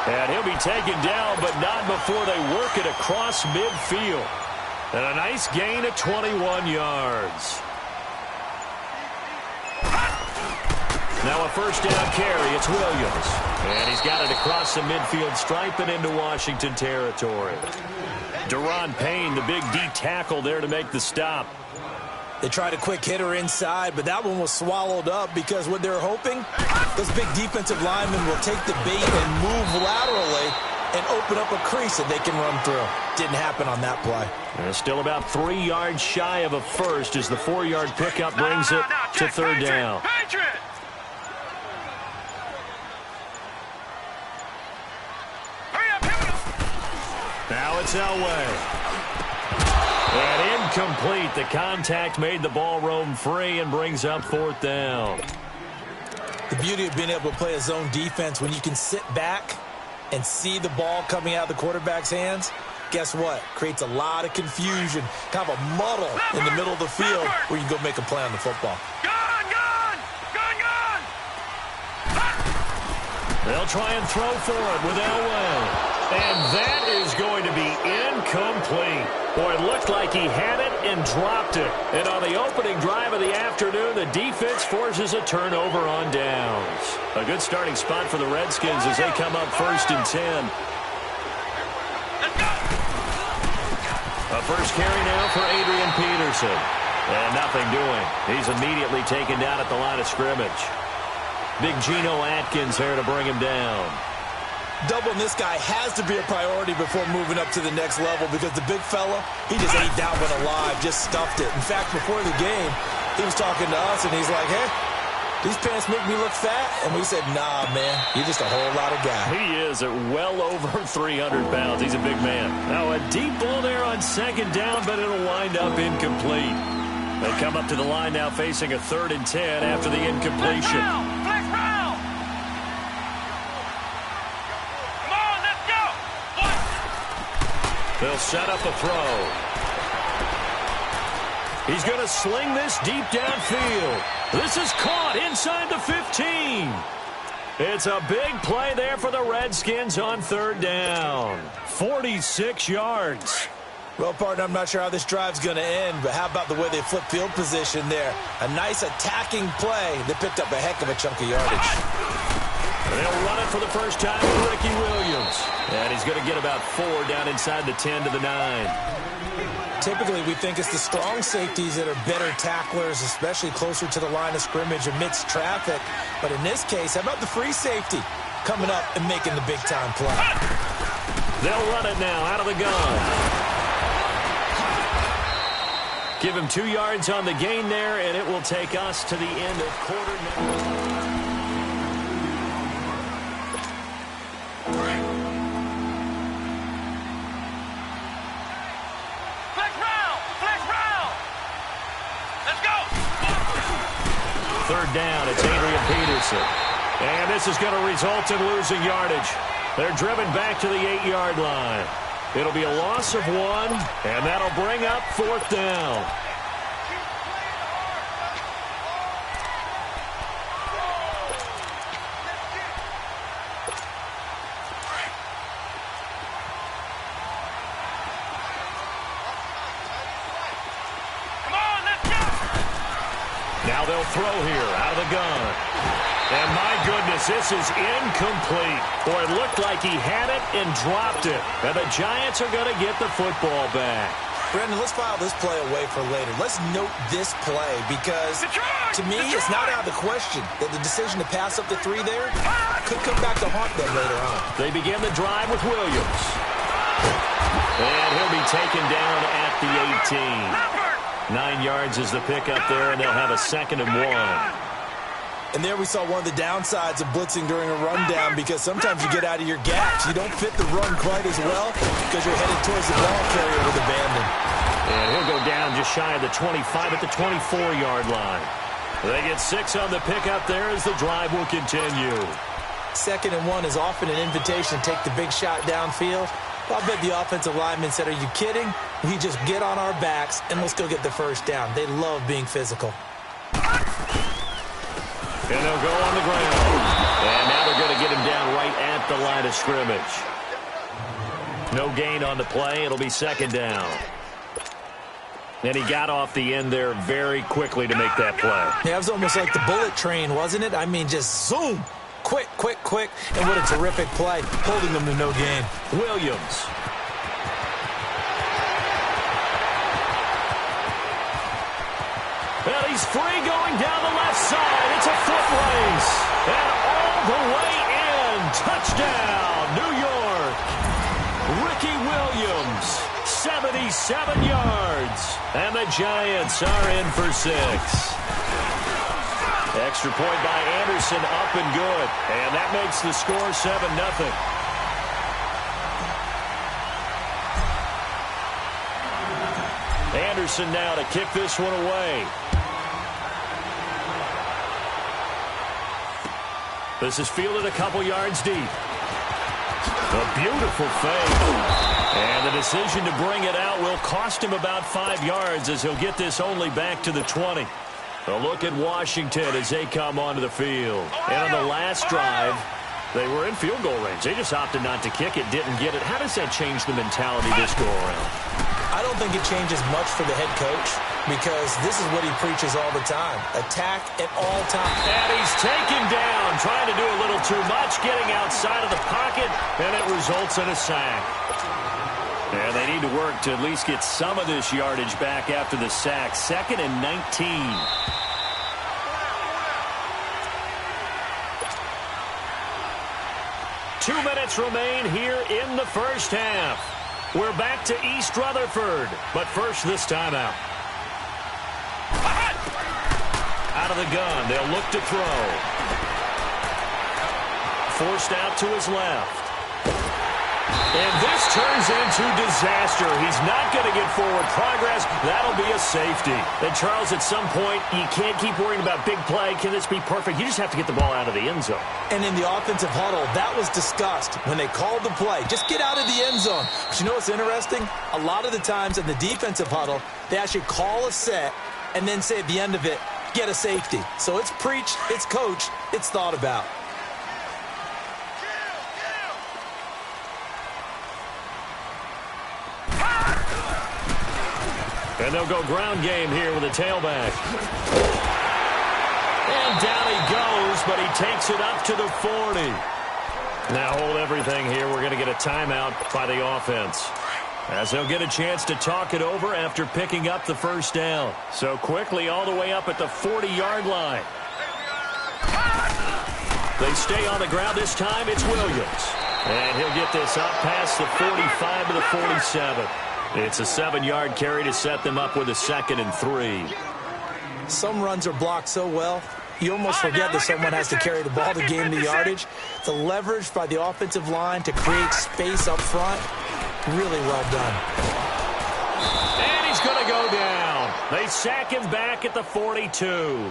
And he'll be taken down, but not before they work it across midfield. And a nice gain of 21 yards. Now a first down carry. It's Williams. And he's got it across the midfield stripe and into Washington territory. Deron Payne, the big D tackle there to make the stop. They tried a quick hitter inside, but that one was swallowed up because what they're hoping, those big defensive linemen will take the bait and move laterally and open up a crease that they can run through. Didn't happen on that play. And still about 3 yards shy of a first as the 4-yard pickup brings it to third down. Now it's Elway. And incomplete. The contact made the ball roam free and brings up fourth down. The beauty of being able to play a zone defense when you can sit back and see the ball coming out of the quarterback's hands, guess what? Creates a lot of confusion, kind of a muddle in the middle of the field where you can go make a play on the football. They'll try and throw for it with Elway. And that is going to be incomplete. Boy, it looked like he had it and dropped it. And on the opening drive of the afternoon, the defense forces a turnover on downs. A good starting spot for the Redskins as they come up 1st and 10. A first carry now for Adrian Peterson. And nothing doing. He's immediately taken down at the line of scrimmage. Big Geno Atkins there to bring him down. Doubling this guy has to be a priority before moving up to the next level because the big fella, he just ate that one alive, just stuffed it. In fact, before the game, he was talking to us, and he's like, hey, these pants make me look fat. And we said, nah, man, you're just a whole lot of guy. He is at well over 300 pounds. He's a big man. Now a deep ball there on second down, but it'll wind up incomplete. They come up to the line now facing a 3rd and 10 after the incompletion. They'll set up a throw. He's going to sling this deep downfield. This is caught inside the 15. It's a big play there for the Redskins on 3rd down. 46 yards. Well, partner, I'm not sure how this drive's going to end, but how about the way they flip field position there? A nice attacking play that picked up a heck of a chunk of yardage. They'll run it for the first time with Ricky Williams. And he's going to get about 4 down inside the 10 to the 9. Typically, we think it's the strong safeties that are better tacklers, especially closer to the line of scrimmage amidst traffic. But in this case, how about the free safety coming up and making the big-time play? They'll run it now out of the gun. Give him 2 yards on the gain there, and it will take us to the end of quarter number. Third down, it's Adrian Peterson. And this is going to result in losing yardage. They're driven back to the 8-yard line. It'll be a loss of 1, and that'll bring up 4th down. Now they'll throw here out of the gun. And my goodness, this is incomplete. Boy, it looked like he had it and dropped it. And the Giants are going to get the football back. Brandon, let's file this play away for later. Let's note this play because, to me, it's not out of the question that the decision to pass up the 3 there could come back to haunt them later on. They begin the drive with Williams. And he'll be taken down at the 18. 9 yards is the pickup there, and they'll have a 2nd and 1. And there we saw one of the downsides of blitzing during a rundown, because sometimes you get out of your gaps. You don't fit the run quite as well because you're headed towards the ball carrier with abandon. And he'll go down just shy of the 25 at the 24-yard line. They get 6 on the pickup there as the drive will continue. 2nd and 1 is often an invitation to take the big shot downfield. I bet the offensive lineman said, "Are you kidding? We just get on our backs and let's go get the first down." They love being physical. And they'll go on the ground. And now they're going to get him down right at the line of scrimmage. No gain on the play. It'll be 2nd down. And he got off the end there very quickly to make that play. Yeah, it was almost like the bullet train, wasn't it? I mean, just zoom. Quick, quick, quick. And what a terrific play, holding them to no gain. Williams. Well, he's free going down the left side. It's a foot race. And all the way in. Touchdown, New York. Ricky Williams, 77 yards. And the Giants are in for 6. Extra point by Anderson, up and good. And that makes the score 7-0. Anderson now to kick this one away. This is fielded a couple yards deep. A beautiful fake. And the decision to bring it out will cost him about 5 yards as he'll get this only back to the 20. A look at Washington as they come onto the field. And on the last drive, they were in field goal range. They just opted not to kick it, didn't get it. How does that change the mentality this go around? I don't think it changes much for the head coach, because this is what he preaches all the time. Attack at all times. And he's taken down, trying to do a little too much, getting outside of the pocket, and it results in a sack. And they need to work to at least get some of this yardage back after the sack. 2nd and 19. Two minutes remain here in the first half. We're back to East Rutherford, but first this timeout. Out of the gun, they'll look to throw. Forced out to his left. And this turns into disaster. He's not going to get forward progress. That'll be a safety. And Charles, at some point, you can't keep worrying about big play. Can this be perfect? You just have to get the ball out of the end zone. And in the offensive huddle, that was discussed when they called the play. Just get out of the end zone. But you know what's interesting? A lot of the times in the defensive huddle, they actually call a set and then say at the end of it, get a safety. So it's preached, it's coached, it's thought about. And they'll go ground game here with a tailback. And down he goes, but he takes it up to the 40. Now hold everything here. We're going to get a timeout by the offense, as they'll get a chance to talk it over after picking up the first down. So quickly all the way up at the 40-yard line. They stay on the ground. This time it's Williams. And he'll get this up past the 45 to the 47. It's a 7-yard carry to set them up with a 2nd and 3. Some runs are blocked so well, you almost forget that someone has to carry the ball to gain the yardage. The leverage by the offensive line to create space up front, really well done. And he's going to go down. They sack him back at the 42.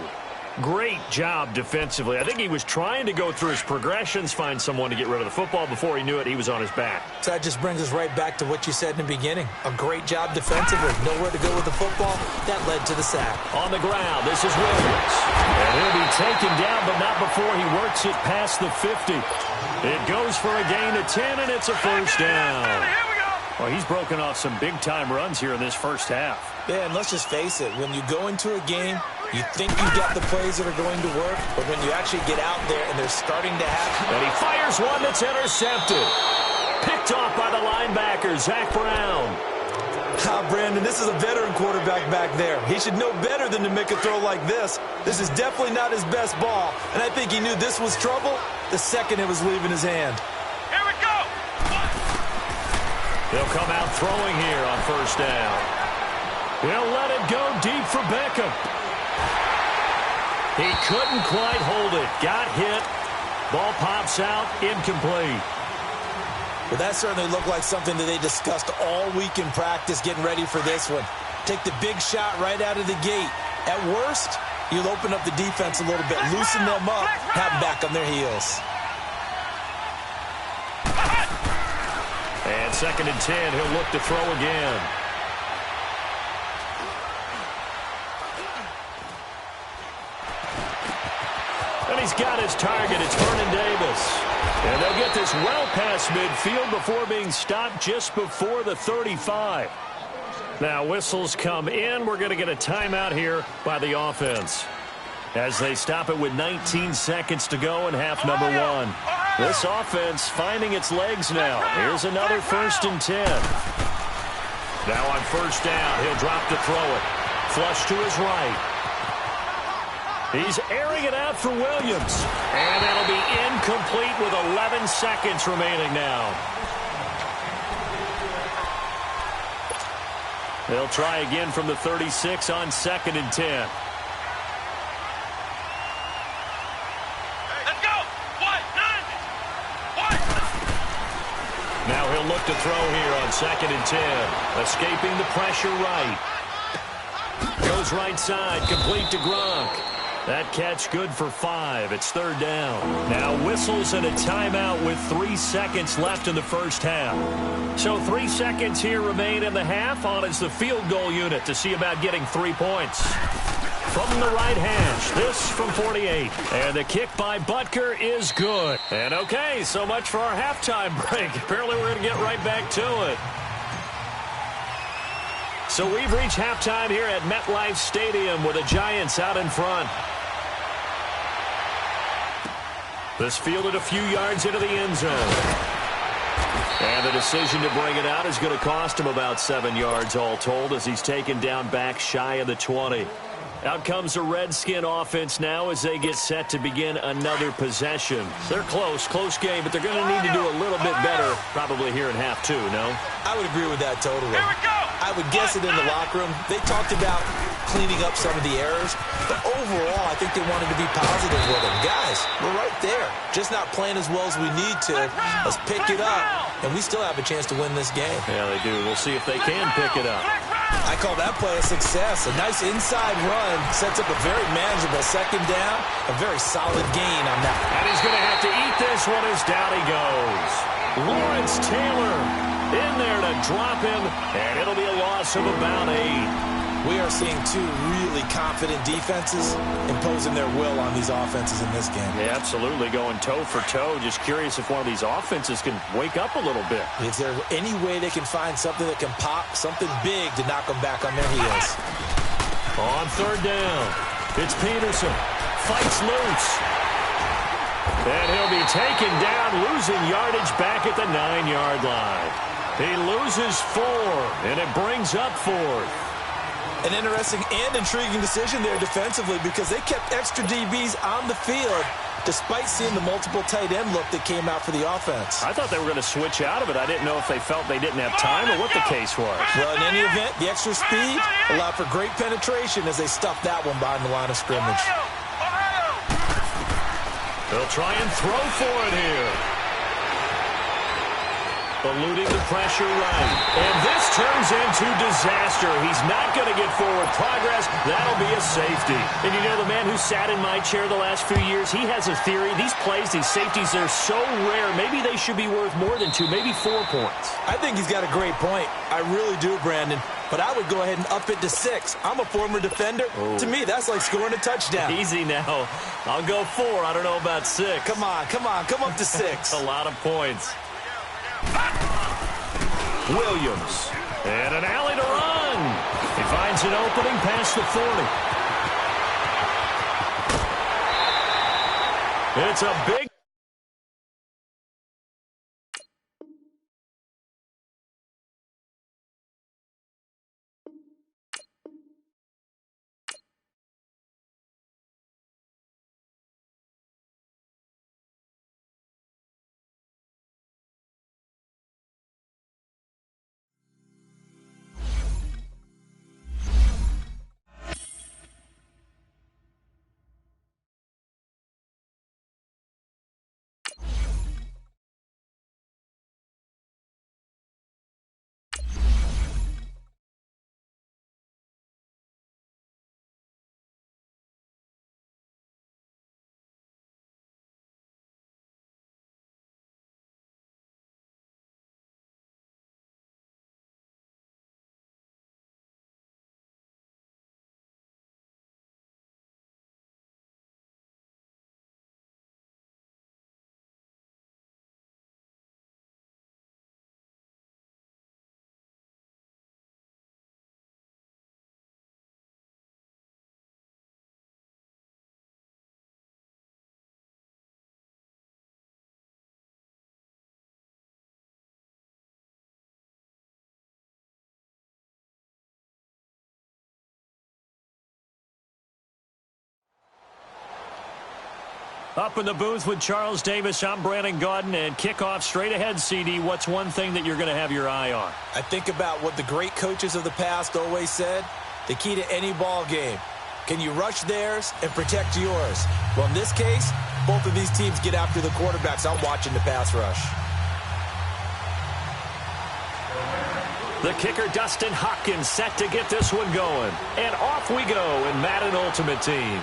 Great job defensively. I think he was trying to go through his progressions, find someone to get rid of the football. Before he knew it, he was on his back. So that just brings us right back to what you said in the beginning. A great job defensively. Nowhere to go with the football. That led to the sack. On the ground, this is Williams. And he'll be taken down, but not before he works it past the 50. It goes for a gain of 10, and it's a first down. Well, he's broken off some big-time runs here in this first half. Yeah, and let's just face it. When you go into a game, you think you got the plays that are going to work, but when you actually get out there and they're starting to happen. And he fires one that's intercepted. Picked off by the linebacker, Zach Brown. Brandon, this is a veteran quarterback back there. He should know better than to make a throw like this. This is definitely not his best ball, and I think he knew this was trouble the second it was leaving his hand. Here we go. They'll come out throwing here on first down. He'll let it go deep for Beckham. He couldn't quite hold it. Got hit. Ball pops out. Incomplete. Well, that certainly looked like something that they discussed all week in practice getting ready for this one. Take the big shot right out of the gate. At worst, you'll open up the defense a little bit, loosen them up, have them back on their heels. And 2nd and 10, he'll look to throw again. And he's got his target. It's Vernon Davis. And they'll get this well past midfield before being stopped just before the 35. Now whistles come in. We're going to get a timeout here by the offense as they stop it with 19 seconds to go in half number 1. This offense finding its legs now. Here's another 1st and 10. Now on first down, he'll drop to throw it. Flush to his right. He's airing it out for Williams. And that'll be incomplete with 11 seconds remaining now. They'll try again from the 36 on 2nd and 10. Let's go! What? None! What? Now he'll look to throw here on 2nd and 10. Escaping the pressure right. Goes right side, complete to Gronk. That catch good for 5. It's 3rd down. Now whistles and a timeout with 3 seconds left in the first half. So 3 seconds here remain in the half. On is the field goal unit to see about getting 3 points. From the right hash, this from 48. And the kick by Butker is good. And okay, so much for our halftime break. Apparently we're going to get right back to it. So we've reached halftime here at MetLife Stadium with the Giants out in front. This fielded a few yards into the end zone. And the decision to bring it out is going to cost him about 7 yards all told as he's taken down back shy of the 20. Out comes the Redskin offense now as they get set to begin another possession. They're close game, but they're going to need to do a little bit better probably here in half 2, no? I would agree with that totally. Here we go! I would guess it in the locker room. They talked about cleaning up some of the errors, but overall, I think they wanted to be positive with them. Guys, we're right there. Just not playing as well as we need to. Let's pick it up, and we still have a chance to win this game. Yeah, they do. We'll see if they can pick it up. I call that play a success. A nice inside run sets up a very manageable 2nd down. A very solid gain on that. And he's going to have to eat this one as down he goes. Lawrence Taylor in there to drop him, and it'll be a loss of about 8. We are seeing 2 really confident defenses imposing their will on these offenses in this game. Yeah, absolutely, going toe for toe. Just curious if one of these offenses can wake up a little bit. Is there any way they can find something that can pop, something big to knock them back on their heels? On 3rd down, it's Peterson. Fights loose. And he'll be taken down, losing yardage back at the 9-yard line. He loses 4, and it brings up 4th. An interesting and intriguing decision there defensively because they kept extra DBs on the field despite seeing the multiple tight end look that came out for the offense. I thought they were going to switch out of it. I didn't know if they felt they didn't have time or what the case was. Well, in any event, the extra speed allowed for great penetration as they stuffed that one behind the line of scrimmage. They'll try and throw for it here. Eluding the pressure right. And this turns into disaster. He's not going to get forward progress. That'll be a safety. And you know, the man who sat in my chair the last few years, he has a theory. These plays, these safeties, they're so rare. Maybe they should be worth more than 2, maybe 4 points. I think he's got a great point. I really do, Brandon. But I would go ahead and up it to 6. I'm a former defender. Oh. To me, that's like scoring a touchdown. Easy now. I'll go 4. I don't know about 6. Come on. Come up to 6. A lot of points. Williams. And an alley to run. He finds an opening past the 40. It's a big Up in the booth with Charles Davis, I'm Brandon Gaudin, and kickoff straight ahead, CD. What's one thing that you're going to have your eye on? I think about what the great coaches of the past always said. The key to any ball game. Can you rush theirs and protect yours? Well, in this case, both of these teams get after the quarterbacks. I'm watching the pass rush. The kicker, Dustin Hopkins, set to get this one going. And off we go in Madden Ultimate Team.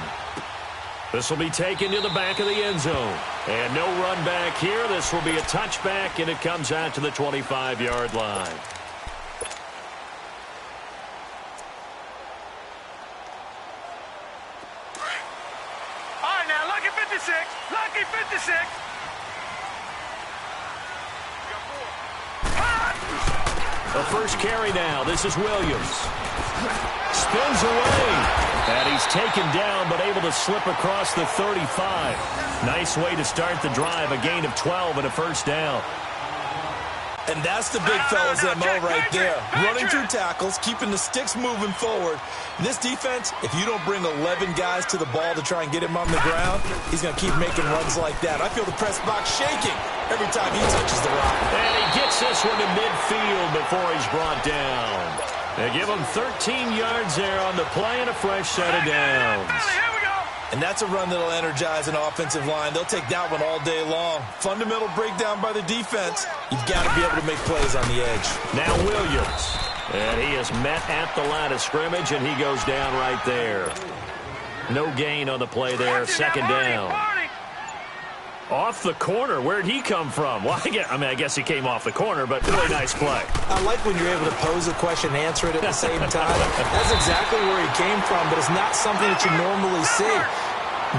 This will be taken to the back of the end zone. And no run back here. This will be a touchback, and it comes out to the 25-yard line. All right, now, lucky 56. Lucky 56. The first carry now. This is Williams. Spins away. And he's taken down, but able to slip across the 35. Nice way to start the drive. A gain of 12 and a first down. And that's the big fella's MO right there. Running through tackles, keeping the sticks moving forward. This defense, if you don't bring 11 guys to the ball to try and get him on the ground, he's going to keep making runs like that. I feel the press box shaking every time he touches the rock. And he gets this one to midfield before he's brought down. They give him 13 yards there on the play and a fresh set of downs. And that's a run that'll energize an offensive line. They'll take that one all day long. Fundamental breakdown by the defense. You've got to be able to make plays on the edge. Now Williams. And he is met at the line of scrimmage, and he goes down right there. No gain on the play there. Second down. Off the corner. Where'd he come from? Well, I guess he came off the corner, but really nice play. I like when you're able to pose a question and answer it at the same time. That's exactly where he came from, but it's not something that you normally see.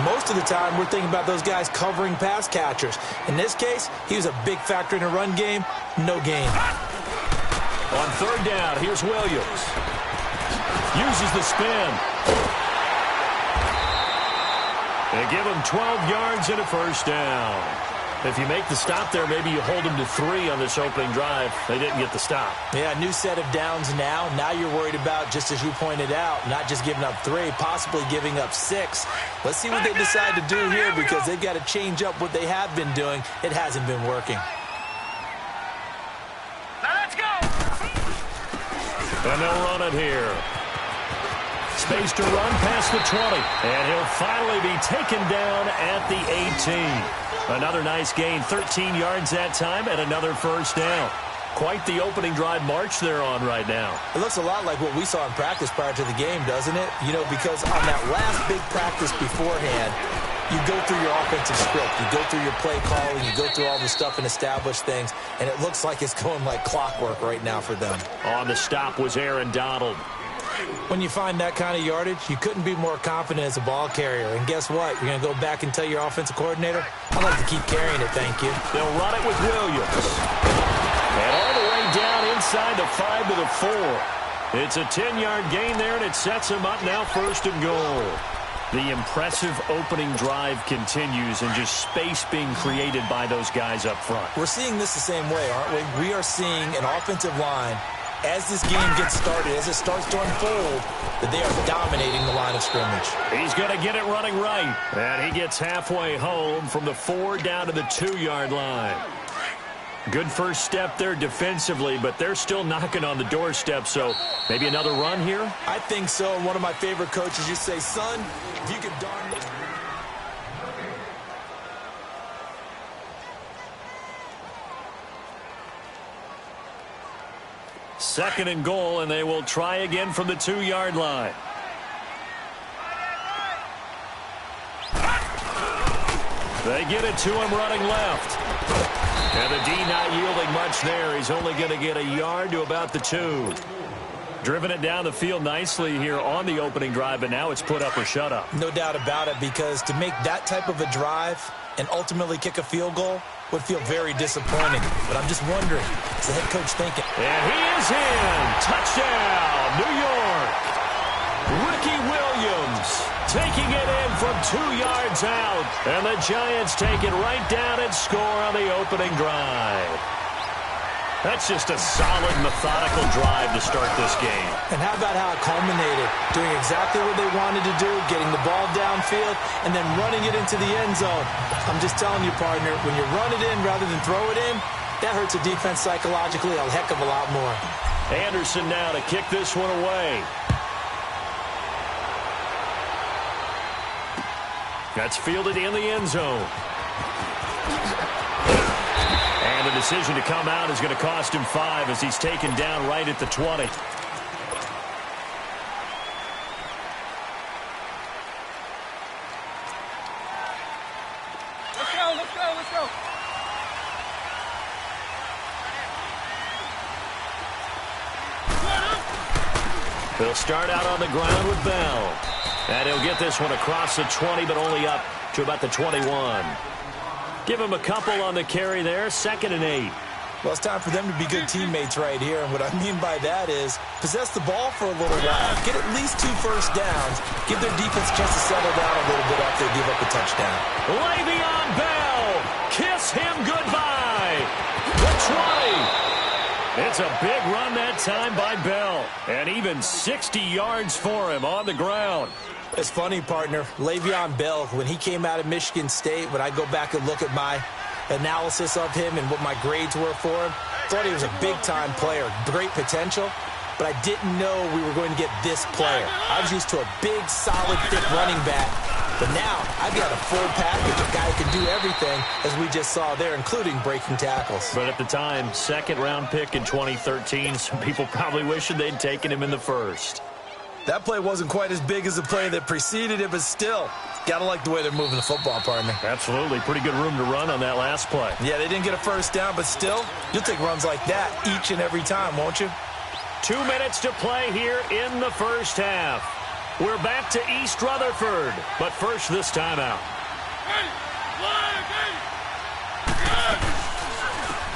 Most of the time, we're thinking about those guys covering pass catchers. In this case, he was a big factor in a run game. No gain. On third down, here's Williams. Uses the spin. They give him 12 yards and a first down. If you make the stop there, maybe you hold him to 3 on this opening drive. They didn't get the stop. Yeah, new set of downs now. Now you're worried about, just as you pointed out, not just giving up 3, possibly giving up 6. Let's see what they decide to do here, because they've got to change up what they have been doing. It hasn't been working. Now let's go. And they'll run it here. Space to run past the 20. And he'll finally be taken down at the 18. Another nice gain, 13 yards that time, and another first down. Quite the opening drive march they're on right now. It looks a lot like what we saw in practice prior to the game, doesn't it? You know, because on that last big practice beforehand, you go through your offensive script, you go through your play calling, you go through all the stuff and establish things, and it looks like it's going like clockwork right now for them. On the stop was Aaron Donald. When you find that kind of yardage, you couldn't be more confident as a ball carrier. And guess what? You're going to go back and tell your offensive coordinator, I'd like to keep carrying it, thank you. They'll run it with Williams. And all the way down inside the 5 to the 4. It's a 10-yard gain there, and it sets him up now first and goal. The impressive opening drive continues, and just space being created by those guys up front. We're seeing this the same way, aren't we? We are seeing an offensive line, as this game gets started, as it starts to unfold, that they are dominating the line of scrimmage. He's going to get it running right. And he gets halfway home from the 4 down to the 2-yard line. Good first step there defensively, but they're still knocking on the doorstep, so maybe another run here? I think so. One of my favorite coaches, you say, son, if you could darn me. Second and goal, and they will try again from the 2-yard line. They get it to him running left. And the D not yielding much there. He's only going to get a yard to about the 2. Driven it down the field nicely here on the opening drive, but now it's put up or shut up. No doubt about it, because to make that type of a drive and ultimately kick a field goal would feel very disappointing. But I'm just wondering, is the head coach thinking? And he is in. Touchdown, New York. Ricky Williams taking it in from 2 yards out. And the Giants take it right down and score on the opening drive. That's just a solid, methodical drive to start this game. And how about how it culminated? Doing exactly what they wanted to do, getting the ball downfield, and then running it into the end zone. I'm just telling you, partner, when you run it in rather than throw it in, that hurts a defense psychologically a heck of a lot more. Anderson now to kick this one away. That's fielded in the end zone. And the decision to come out is going to cost him 5 as he's taken down right at the 20. Let's go, let's go, let's go. He'll start out on the ground with Bell. And he'll get this one across the 20, but only up to about the 21. Give him a couple on the carry there, 2nd and 8. Well, it's time for them to be good teammates right here. And what I mean by that is possess the ball for a little while. Get at least 2 first downs. Give their defense a chance to settle down a little bit after they give up a touchdown. Le'Veon Bell. Kiss him goodbye. The 20. It's a big run that time by Bell. And even 60 yards for him on the ground. It's funny, partner. Le'Veon Bell, when he came out of Michigan State, when I go back and look at my analysis of him and what my grades were for him, thought he was a big-time player, great potential, but I didn't know we were going to get this player. I was used to a big, solid, thick running back, but now I've got a full package, a guy who can do everything, as we just saw there, including breaking tackles. But at the time, 2nd-round pick in 2013, some people probably wishing they'd taken him in the 1st. That play wasn't quite as big as the play that preceded it, but still, gotta like the way they're moving the football, partner. Absolutely. Pretty good room to run on that last play. Yeah, they didn't get a first down, but still, you'll take runs like that each and every time, won't you? 2 minutes to play here in the first half. We're back to East Rutherford, but first this timeout.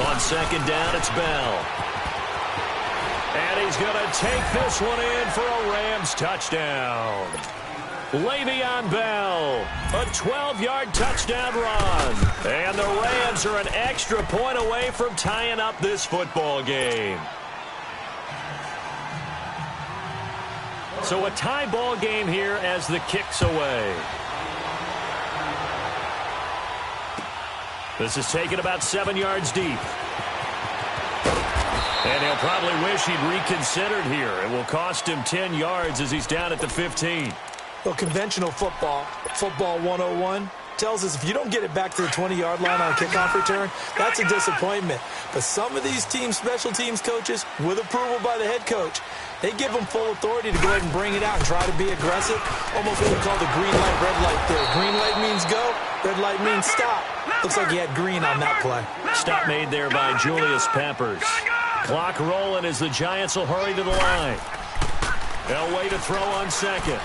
On 2nd down, it's Bell. And he's going to take this one in for a Rams touchdown. Le'Veon Bell, a 12-yard touchdown run. And the Rams are an extra point away from tying up this football game. So a tie ball game here as the kick's away. This is taken about 7 yards deep. And he'll probably wish he'd reconsidered here. It will cost him 10 yards as he's down at the 15. Well, conventional football 101, tells us if you don't get it back to the 20-yard line on a kickoff return, that's a disappointment. But some of these special teams coaches, with approval by the head coach, they give them full authority to go ahead and bring it out and try to be aggressive. Almost what we call the green light, red light theory. Green light means go, red light means stop. Looks like he had green on that play. Stop made there by Julius Peppers. Clock rolling as the Giants will hurry to the line. Elway to throw on 2nd.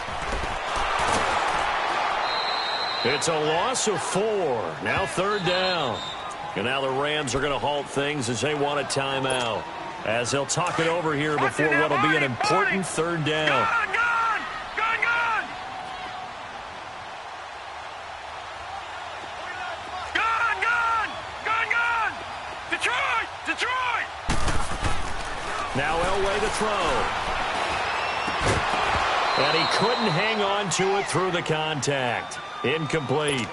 It's a loss of 4. Now 3rd down. And now the Rams are going to halt things as they want a timeout. As they'll talk it over here before what will be an important 3rd down. Detroit! Now Elway to throw. And he couldn't hang on to it through the contact. Incomplete.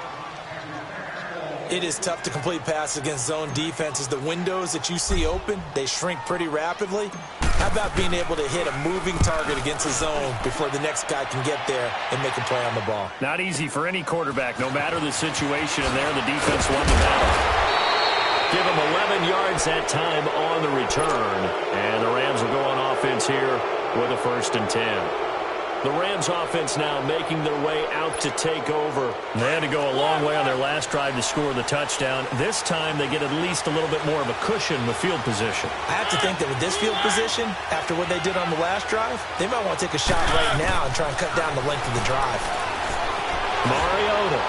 It is tough to complete passes against zone defenses. The windows that you see open, they shrink pretty rapidly. How about being able to hit a moving target against a zone before the next guy can get there and make a play on the ball? Not easy for any quarterback, no matter the situation. And there, the defense won the battle. Give him 11 yards that time on the return. And the Rams will go on offense here with a 1st and 10. The Rams offense now making their way out to take over. They had to go a long way on their last drive to score the touchdown. This time they get at least a little bit more of a cushion with field position. I have to think that with this field position, after what they did on the last drive, they might want to take a shot right now and try and cut down the length of the drive. Mariota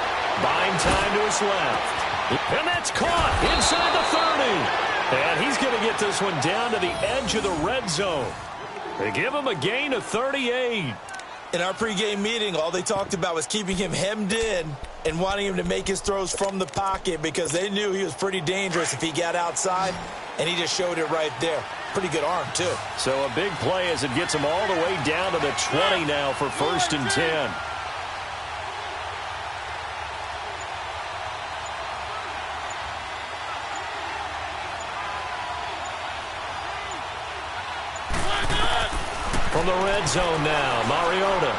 buying time to his left. And that's caught inside the 30. And he's going to get this one down to the edge of the red zone. They give him a gain of 38. In our pregame meeting, all they talked about was keeping him hemmed in. and wanting him to make his throws from the pocket because they knew he was pretty dangerous if he got outside, and he just showed it right there. Pretty good arm, too. So a big play as it gets him all the way down to the 20 now for 1st and 10. From the red zone now, Mariota.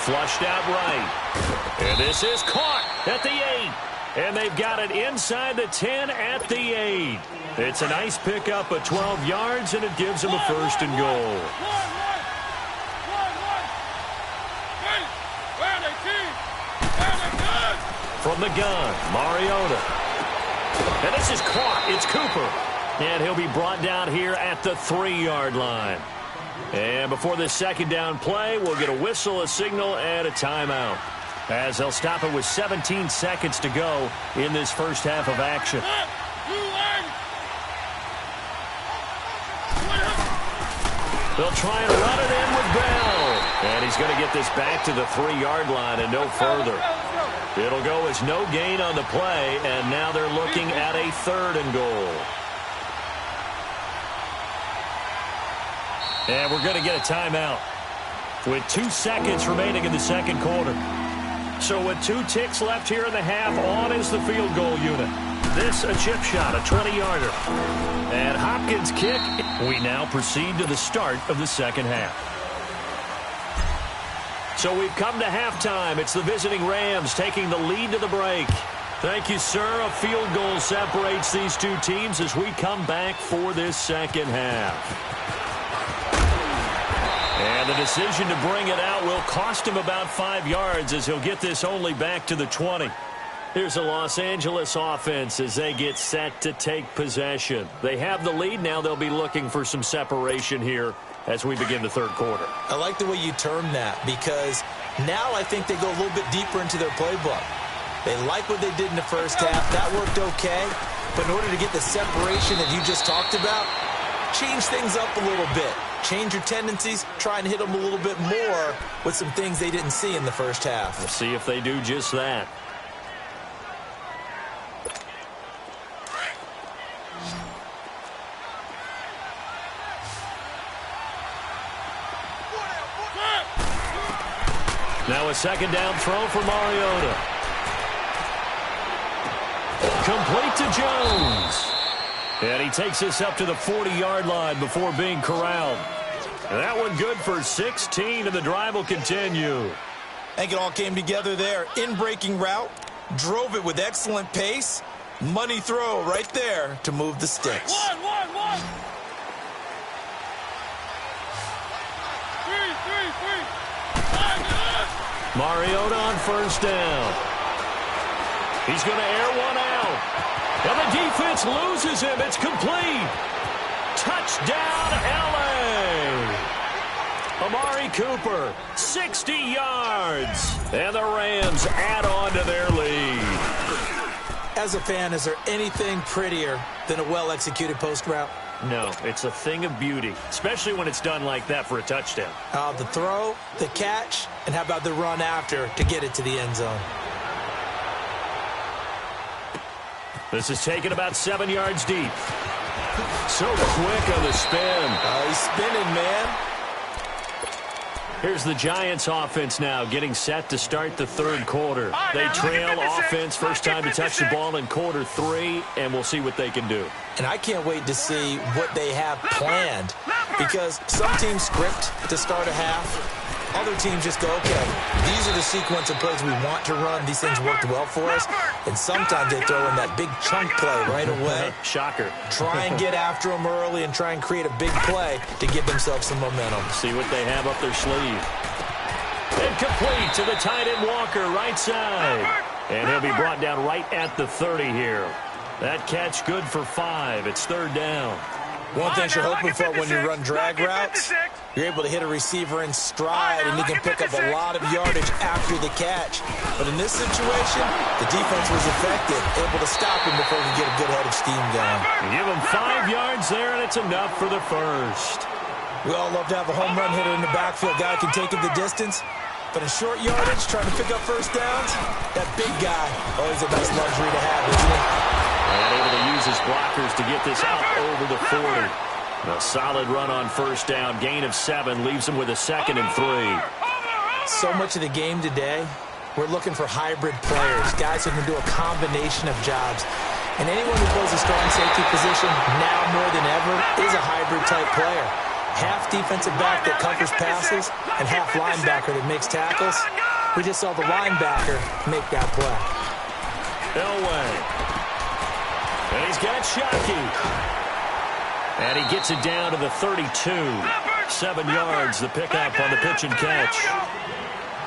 Flushed out right. And this is caught at the 8. And they've got it inside the 10 at the 8. It's a nice pickup of 12 yards, and it gives them a 1st and goal. From the gun, Mariota. And this is caught. It's Cooper. And he'll be brought down here at the 3-yard line. And before this 2nd down play, we'll get a whistle, a signal, and a timeout, as they'll stop it with 17 seconds to go in this first half of action. They'll try and run it in with Bell. And he's going to get this back to the 3-yard line and no further. It'll go as no gain on the play, and now they're looking at a 3rd and goal. And we're going to get a timeout with 2 seconds remaining in the 2nd quarter. So with 2 ticks left here in the half, on is the field goal unit. This a chip shot, a 20-yarder. And Hopkins' kick. We now proceed to the start of the 2nd half. So we've come to halftime. It's the visiting Rams taking the lead to the break. Thank you, sir. A field goal separates these 2 teams as we come back for this 2nd half. And the decision to bring it out will cost him about 5 yards as he'll get this only back to the 20. Here's a Los Angeles offense as they get set to take possession. They have the lead. Now they'll be looking for some separation here as we begin the 3rd quarter. I like the way you term that because now I think they go a little bit deeper into their playbook. They like what they did in the first half. That worked okay. But in order to get the separation that you just talked about, change things up a little bit. Change your tendencies, try and hit them a little bit more with some things they didn't see in the first half. We'll see if they do just that. Now a 2nd down throw for Mariota. Complete to Jones. And he takes this up to the 40-yard line before being corralled. And that one good for 16, and the drive will continue. I think it all came together there. In-breaking route, drove it with excellent pace. Money throw right there to move the sticks. One. Mariota on 1st down. He's going to air one out. And the defense loses him. It's complete. Touchdown, L.A. Amari Cooper, 60 yards. And the Rams add on to their lead. As a fan, is there anything prettier than a well-executed post route? No, it's a thing of beauty, especially when it's done like that for a touchdown. The throw, the catch, and how about the run after to get it to the end zone? This is taken about 7 yards deep. So quick on the spin. He's spinning, man. Here's the Giants offense now getting set to start the 3rd quarter. They trail offense, first time to touch the ball in quarter 3, and we'll see what they can do. And I can't wait to see what they have planned because some teams script to start a half. Other teams just go, okay, these are the sequence of plays we want to run. These things worked well for us. And sometimes they throw in that big chunk play right away. Shocker. Try and get after them early and try and create a big play to give themselves some momentum. See what they have up their sleeve. And complete to the tight end Walker, right side. And he'll be brought down right at the 30 here. That catch good for 5. It's 3rd down. One thing you're hoping for when you run drag routes, you're able to hit a receiver in stride, and you can pick up a lot of yardage after the catch. But in this situation, the defense was effective, able to stop him before he could get a good head of steam going. Give him 5 yards there, and it's enough for the 1st. We all love to have a home run hitter in the backfield. Guy can take it the distance. But in short yardage, trying to pick up first downs, that big guy, always a nice luxury to have, isn't it? And able to use his blockers to get this up over the 40. A solid run on first down. Gain of 7 leaves him with a 2nd and 3. So much of the game today, we're looking for hybrid players, guys who can do a combination of jobs. And anyone who plays a strong safety position, now more than ever, is a hybrid-type player. Half defensive back that covers passes and half linebacker that makes tackles. We just saw the linebacker make that play. Elway. And he's got Shockey. And he gets it down to the 32. 7 yards, the pickup on the pitch and catch.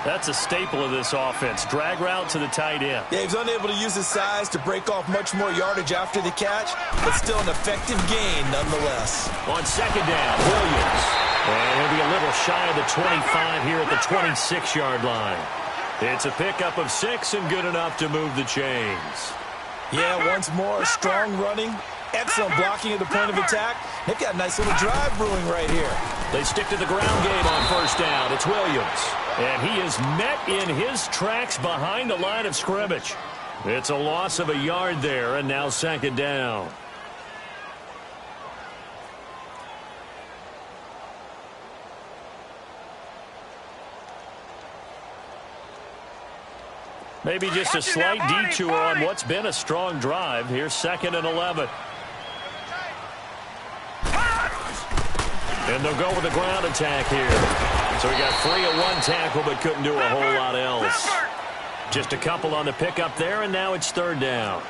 That's a staple of this offense. Drag route to the tight end. Yeah, he's unable to use his size to break off much more yardage after the catch, but still an effective gain nonetheless. On second down, Williams. And he'll be a little shy of the 25 here at the 26-yard line. It's a pickup of 6 and good enough to move the chains. Yeah, once more, strong running, excellent blocking at the point of attack. They've got a nice little drive brewing right here. They stick to the ground game on first down. It's Williams. And he is met in his tracks behind the line of scrimmage. It's a loss of a yard there, and now second down. Maybe just a slight detour on what's been a strong drive. Here's 2nd and 11. And they'll go with the ground attack here. So he got 3 at 1 tackle, but couldn't do a whole lot else. Just a couple on the pickup there, and now it's 3rd down.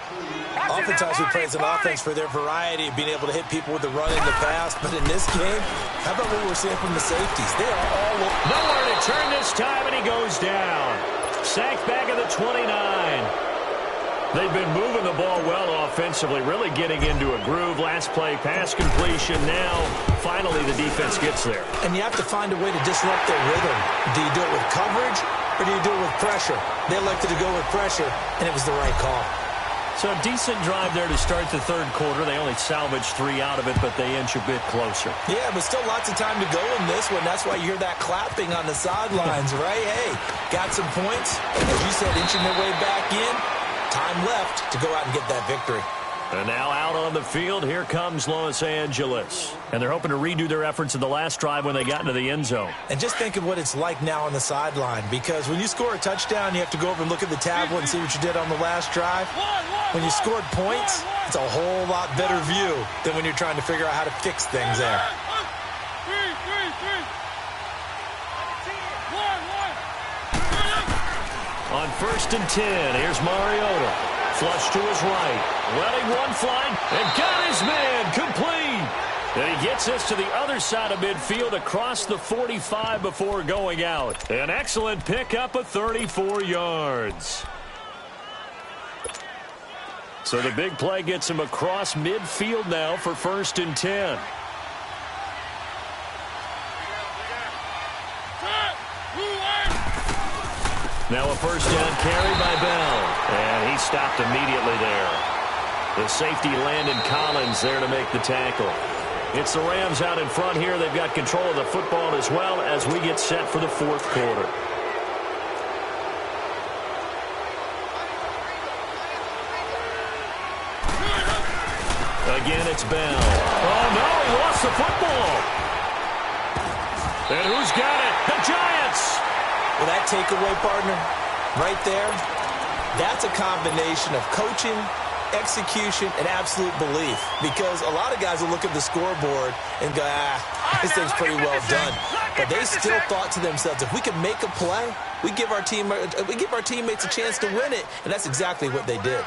Oftentimes we praise an offense for their variety of being able to hit people with the run in the pass, but in this game, how about what we're seeing from the safeties? They are all nowhere to turn this time, and he goes down. Sacked back at the 29. They've been moving the ball well offensively, really getting into a groove. Last play, pass completion. Now, finally, the defense gets there. And you have to find a way to disrupt their rhythm. Do you do it with coverage, or do you do it with pressure? They elected to go with pressure, and it was the right call. So a decent drive there to start the 3rd quarter. They only salvaged 3 out of it, but they inch a bit closer. Yeah, but still lots of time to go in this one. That's why you hear that clapping on the sidelines, right? Hey, got some points. As you said, inching their way back in. Time left to go out and get that victory. And now out on the field, here comes Los Angeles. And they're hoping to redo their efforts in the last drive when they got into the end zone. And just think of what it's like now on the sideline, because when you score a touchdown, you have to go over and look at the tablet and see what you did on the last drive. When you scored points, it's a whole lot better view than when you're trying to figure out how to fix things there. On 1st and 10, here's Mariota. Flush to his right. Letting one fly and got his man complete. And he gets us to the other side of midfield across the 45 before going out. An excellent pickup of 34 yards. So the big play gets him across midfield now for 1st and 10. Now a first down carry by Bell. And he stopped immediately there. The safety Landon Collins there to make the tackle. It's the Rams out in front here. They've got control of the football as well as we get set for the 4th quarter. Again, it's Bell. Oh, no, he lost the football. And who's got it? The Giants. Well, that takeaway, partner, right there, that's a combination of coaching, execution, and absolute belief. Because a lot of guys will look at the scoreboard and go, this thing's pretty well done. But they still thought to themselves, if we can make a play, we give our teammates a chance to win it. And that's exactly what they did.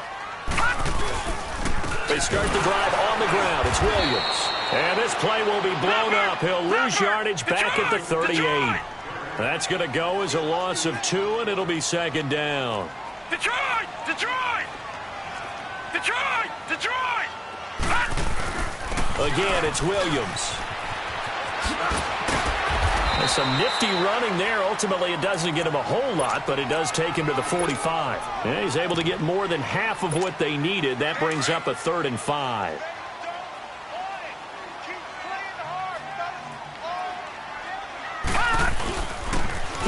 They start the drive on the ground. It's Williams. And this play will be blown up. He'll lose yardage back at the 38. That's going to go as a loss of 2, and it'll be 2nd down. Detroit! Detroit! Detroit! Detroit! Again, it's Williams. There's some nifty running there. Ultimately, it doesn't get him a whole lot, but it does take him to the 45. And he's able to get more than half of what they needed. That brings up a 3rd and 5.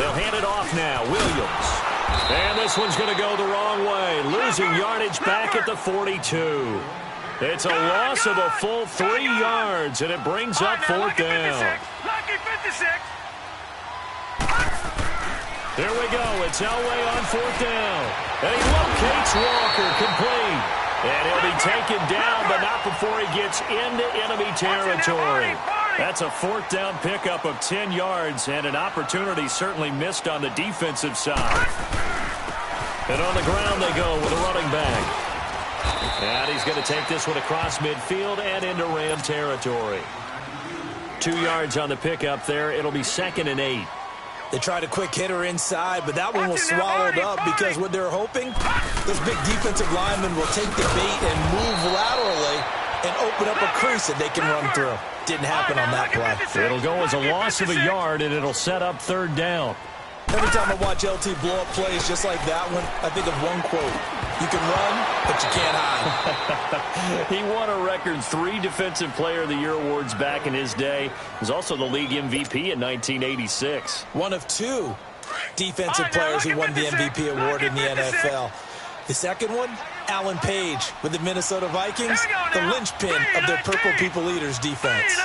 They'll hand it off now. Williams. And this one's going to go the wrong way. Losing yardage back at the 42. It's a loss of a full 3 yards, and it brings up 4th down. Lucky 56. There we go. It's Elway on 4th down. And he locates Walker, complete. And he'll be taken down, but not before he gets into enemy territory. That's a 4th down pickup of 10 yards, and an opportunity certainly missed on the defensive side. And on the ground they go with a running back. And he's going to take this one across midfield and into Ram territory. 2 yards on the pickup there. It'll be 2nd and 8. They tried a quick hitter inside, but that one was swallowed up because what they're hoping, this big defensive lineman will take the bait and move laterally and open up a crease that they can run through. Didn't happen on that play. It'll go as a loss of a yard, and it'll set up 3rd down. Every time I watch LT blow up plays just like that one, I think of one quote. You can run, but you can't hide. He won a record 3 Defensive Player of the Year awards back in his day. He was also the league MVP in 1986. One of 2 defensive players who won the MVP award in the NFL. The second one, Alan Page with the Minnesota Vikings, the linchpin of their Purple People Eaters defense.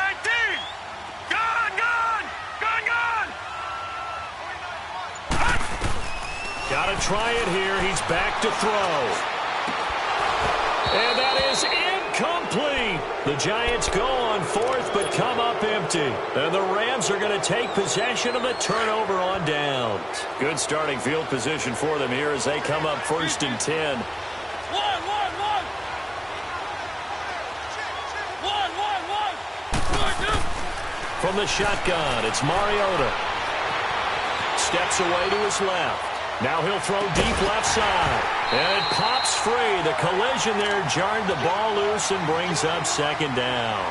Got to try it here. He's back to throw. And that is incomplete. The Giants go on 4th, but come up empty. And the Rams are going to take possession of the turnover on downs. Good starting field position for them here as they come up 1st and 10. From the shotgun, it's Mariota. Steps away to his left. Now he'll throw deep left side. And it pops free. The collision there jarred the ball loose and brings up 2nd down.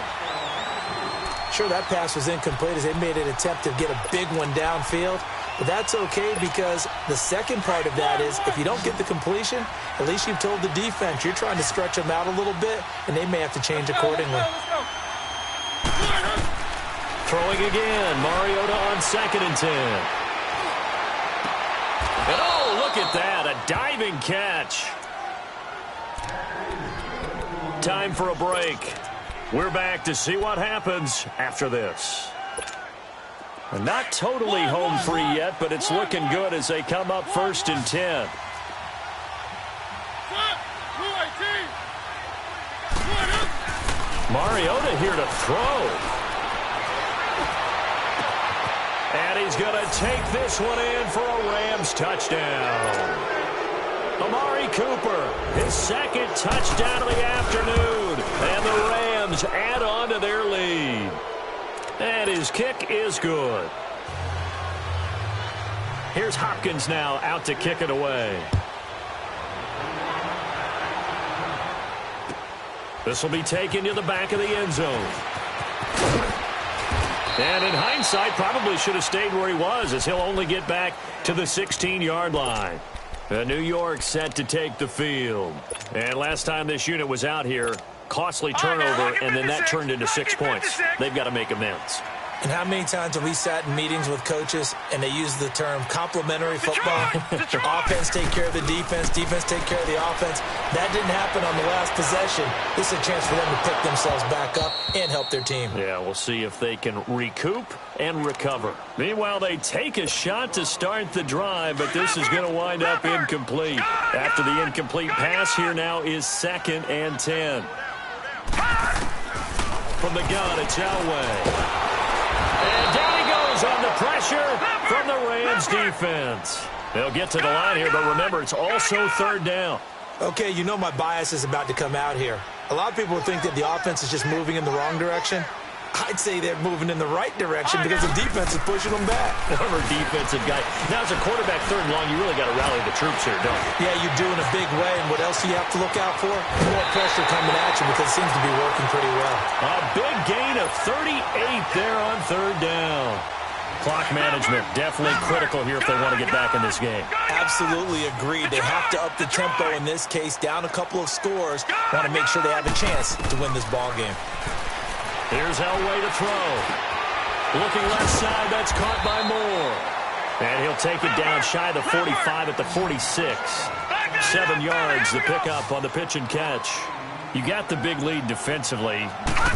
Sure, that pass was incomplete as they made an attempt to get a big one downfield. But that's okay because the second part of that is if you don't get the completion, at least you've told the defense you're trying to stretch them out a little bit, and they may have to change accordingly. Throwing again. Mariota on 2nd and 10. And oh, look at that, a diving catch. Time for a break. We're back to see what happens after this. Not totally home free yet, but it's looking good as they come up 1st and 10. Mariota here to throw. And he's going to take this one in for a Rams touchdown. Amari Cooper, his 2nd touchdown of the afternoon. And the Rams add on to their lead. And his kick is good. Here's Hopkins now out to kick it away. This will be taken to the back of the end zone. And in hindsight, probably should have stayed where he was as he'll only get back to the 16-yard line. New York set to take the field. And last time this unit was out here, costly turnover, and then that turned into 6 points. They've got to make amends. And how many times have we sat in meetings with coaches and they use the term complementary football? Offense take care of the defense, defense take care of the offense. That didn't happen on the last possession. This is a chance for them to pick themselves back up and help their team. Yeah, we'll see if they can recoup and recover. Meanwhile, they take a shot to start the drive, but this is going to wind up incomplete. After the incomplete pass, here now is 2nd and 10. From the gun, it's Elway. And down he goes on the pressure from the Rams defense. They'll get to the line here, but remember, it's also 3rd down. Okay, you know my bias is about to come out here. A lot of people think that the offense is just moving in the wrong direction. I'd say they're moving in the right direction because the defense is pushing them back. Whatever defensive guy. Now, as a quarterback 3rd and long, you really got to rally the troops here, don't you? Yeah, you do in a big way. And what else do you have to look out for? More pressure coming at you because it seems to be working pretty well. A big gain of 38 there on 3rd down. Clock management definitely critical here if they want to get back in this game. Absolutely agreed. They have to up the tempo in this case, down a couple of scores. Want to make sure they have a chance to win this ball game. Here's Elway to throw. Looking left side, that's caught by Moore. And he'll take it down shy of the 45 at the 46. 7 yards, the pickup on the pitch and catch. You got the big lead defensively,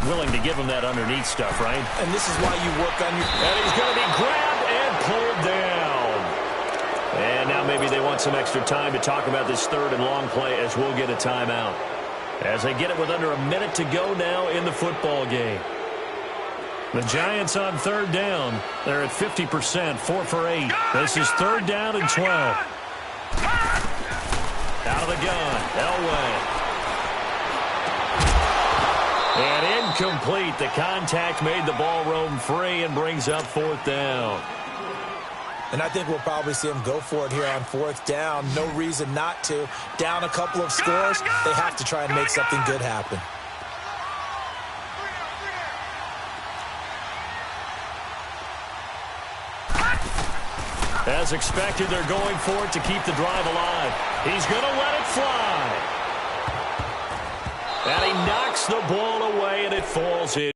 willing to give him that underneath stuff, right? And this is why you work on your... And he's going to be grabbed and pulled down. And now maybe they want some extra time to talk about this third and long play as we'll get a timeout. As they get it with under a minute to go now in the football game. The Giants on third down. They're at 50%, 4 for 8. This is third down and 12. Out of the gun, Elway. And incomplete. The contact made the ball roam free and brings up fourth down. And I think we'll probably see him go for it here on fourth down. No reason not to. Down a couple of scores, they have to try and make something good happen. As expected, they're going for it to keep the drive alive. He's going to let it fly. And he knocks the ball away, and it falls in.